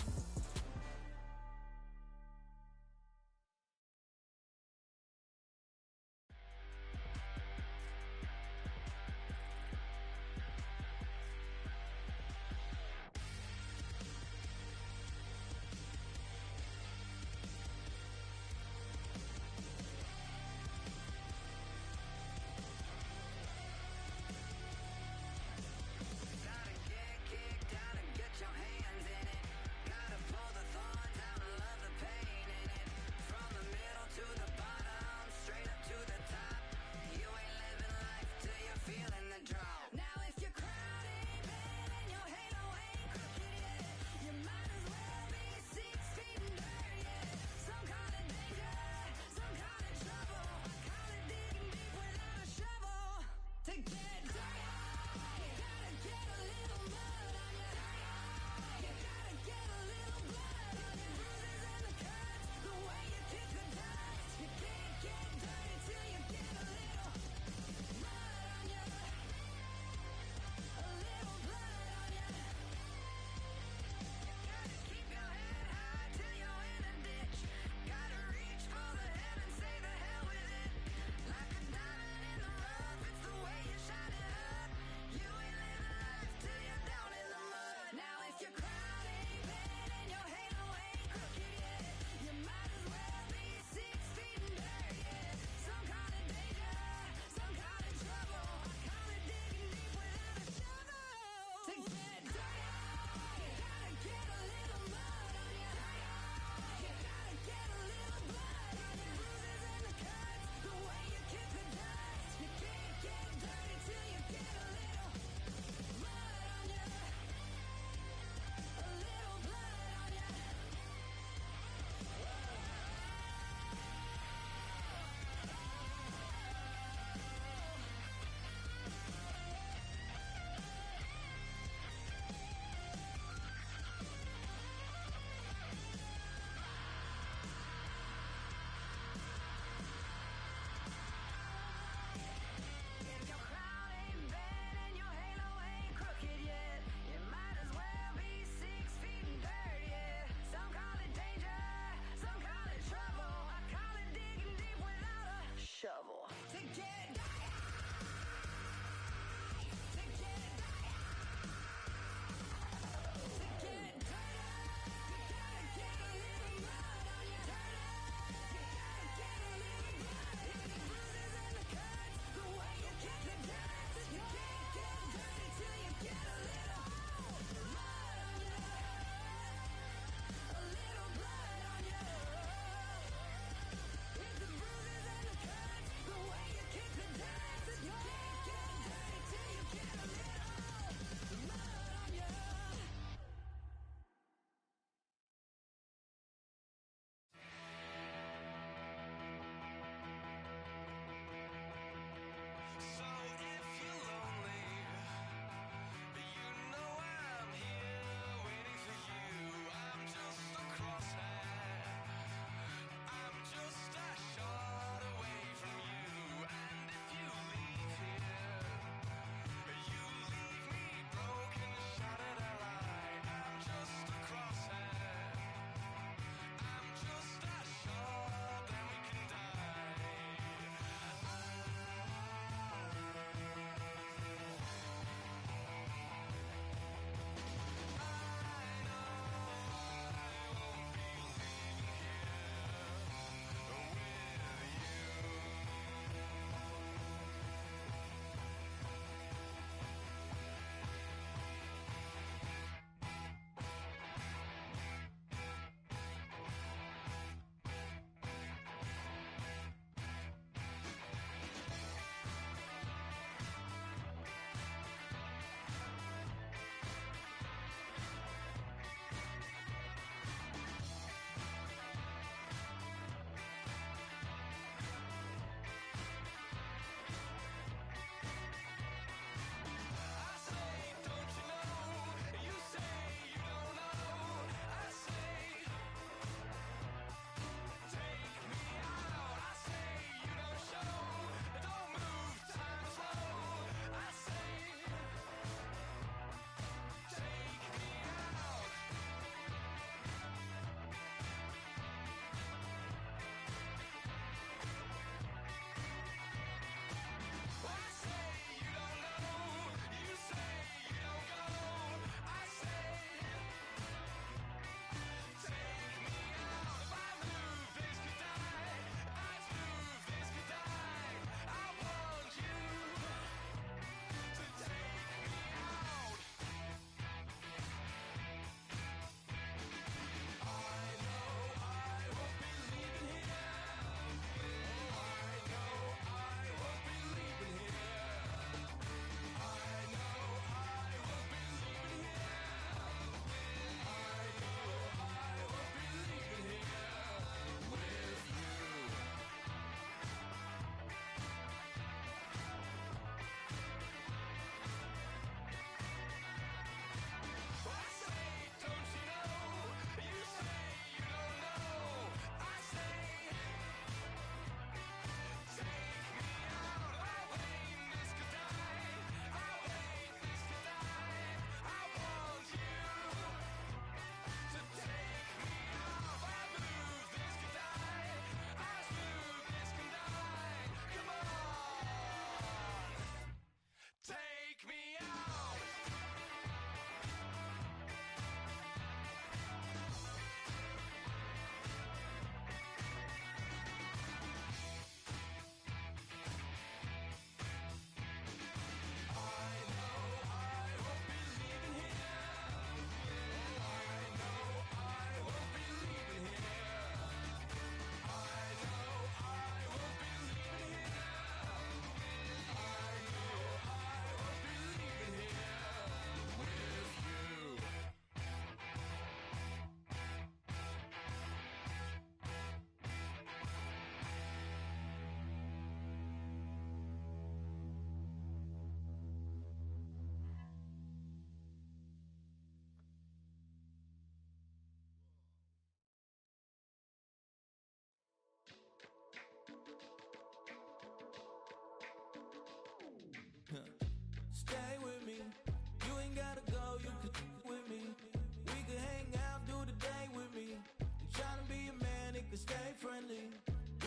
could stay friendly.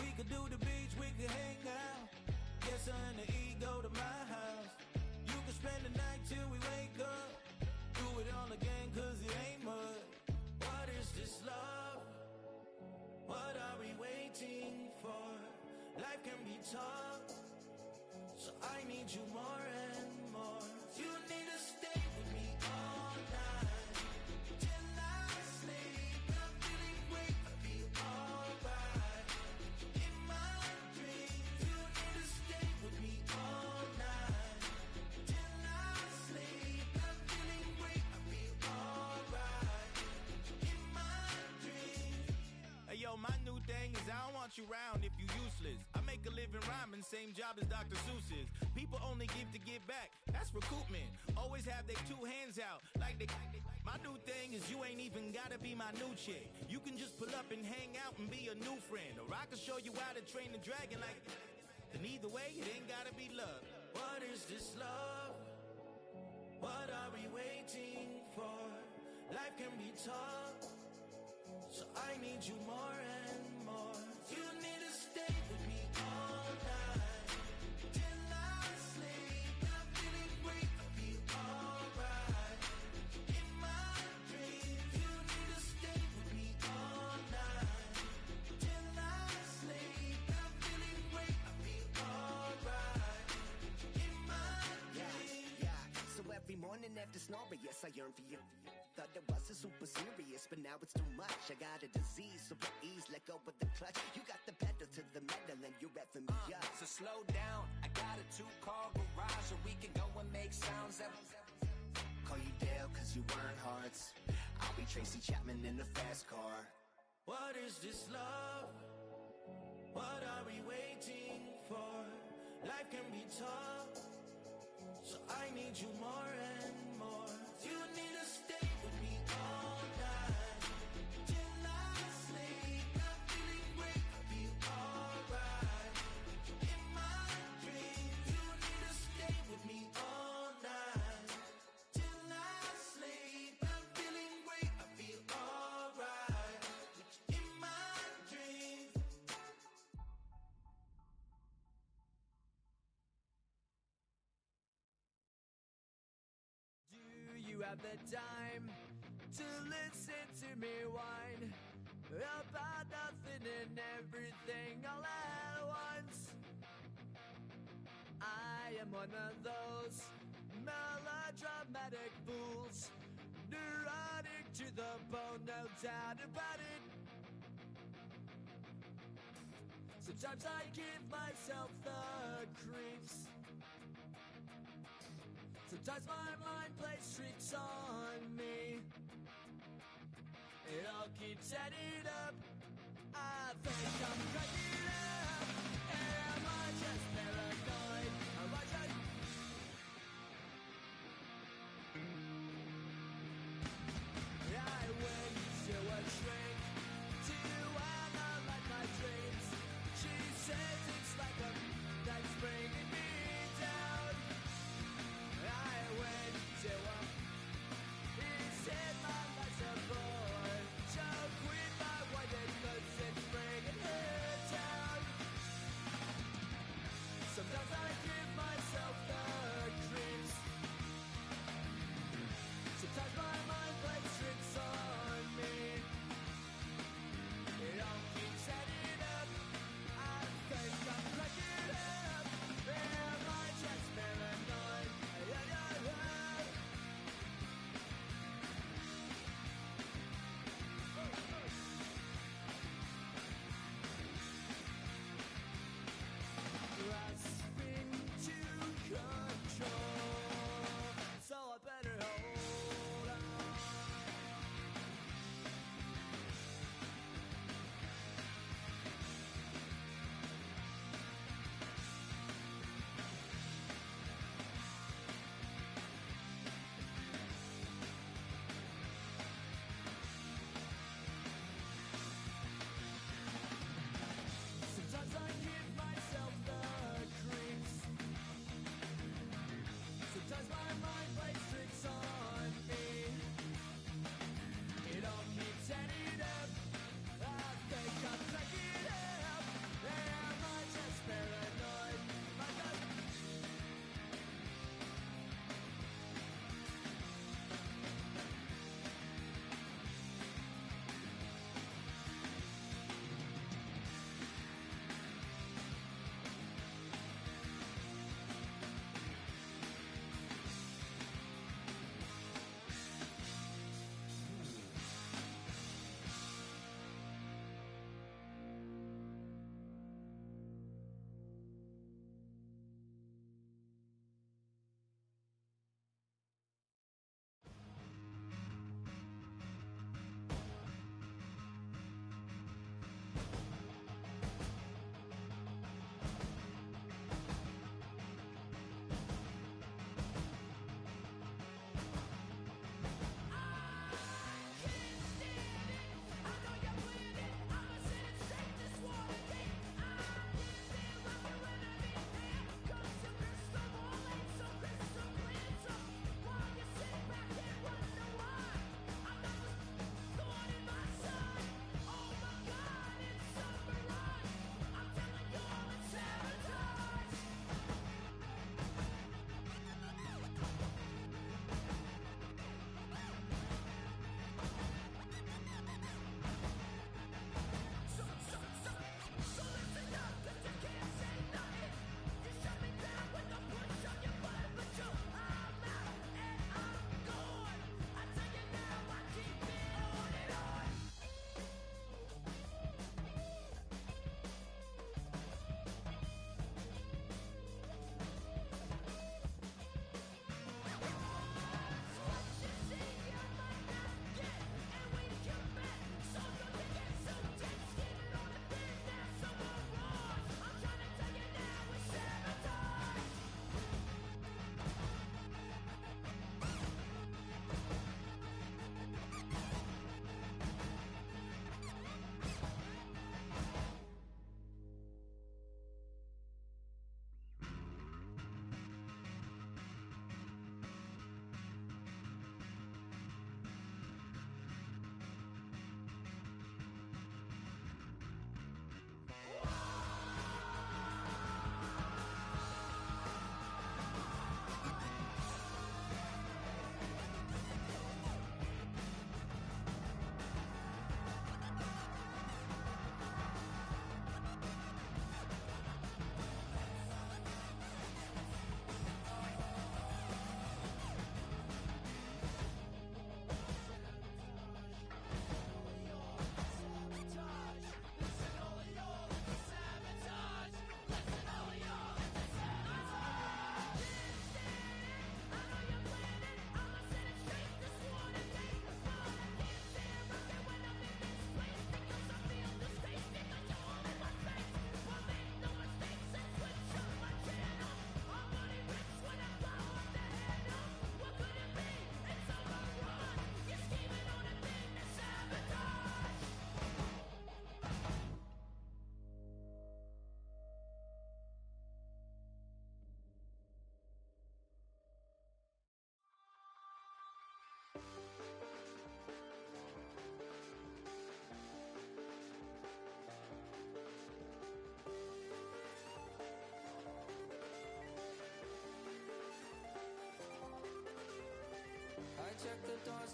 We could do the beach, we could hang out. Get her in the E, go to my house. You can spend the night till we wake up. Do it all again, cause it ain't mud. What is this love? What are we waiting for? Life can be tough, so I need you more and more. You need to stay with me all night till I sleep. I'm feeling great, I feel alright. In my dreams, you need to stay with me all night till I sleep. I'm feeling great, I feel alright. In my dreams. Hey yo, my new thing is I don't want you round if you useless. I make a living rhyming, same job as Dr. Seuss's. People only give to give back, that's recoupment. Always have their two hands out, like they. My new thing is you ain't even gotta be my new chick. You can just pull up and hang out and be a new friend. Or I can show you how to train the dragon like. And either way, it ain't gotta be love. What is this love? What are we waiting for? Life can be tough, so I need you more and more. You need to stay with me all night till I sleep. I'm feeling great, I feel alright. In my dreams, you need to stay with me all night till I sleep. I'm feeling great, I feel alright. In my dreams. Yeah. So every morning after snoring, yes, I yearn for you. Thought it wasn't super serious, but now it's too much. I got a disease, so with ease, let go of the clutch. You got the pedal to the metal and you're revving me up. So slow down, I got a 2-car garage, so we can go and make sounds that Call you Dale, cause you burn hearts. I'll be Tracy Chapman in the fast car. What is this love? What are we waiting for? Life can be tough, so I need you more and more. You need to stay with me all night till I sleep. I'm feeling great, I feel alright. In my dreams, you need to stay with me all night till I sleep. I'm feeling great, I feel alright. In my dreams. Do you have the time to listen to me whine about nothing and everything all at once? I am one of those melodramatic fools, neurotic to the bone, no doubt about it. Sometimes I give myself the creeps. Sometimes my mind plays tricks on me. It all keeps adding up. I think I'm cracking up. Am I just paranoid? Am I just... I went to a shrink to analyze my dreams. She says it's like a that's bringing me down. I went to a he said my life's a bore. So quit my wife because it's bringing her down.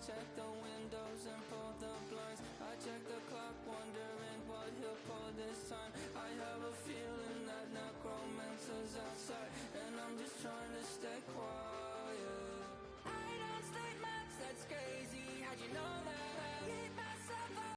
check the windows and pull the blinds. I check the clock, wondering what he'll pull this time. I have a feeling that necromancer's outside.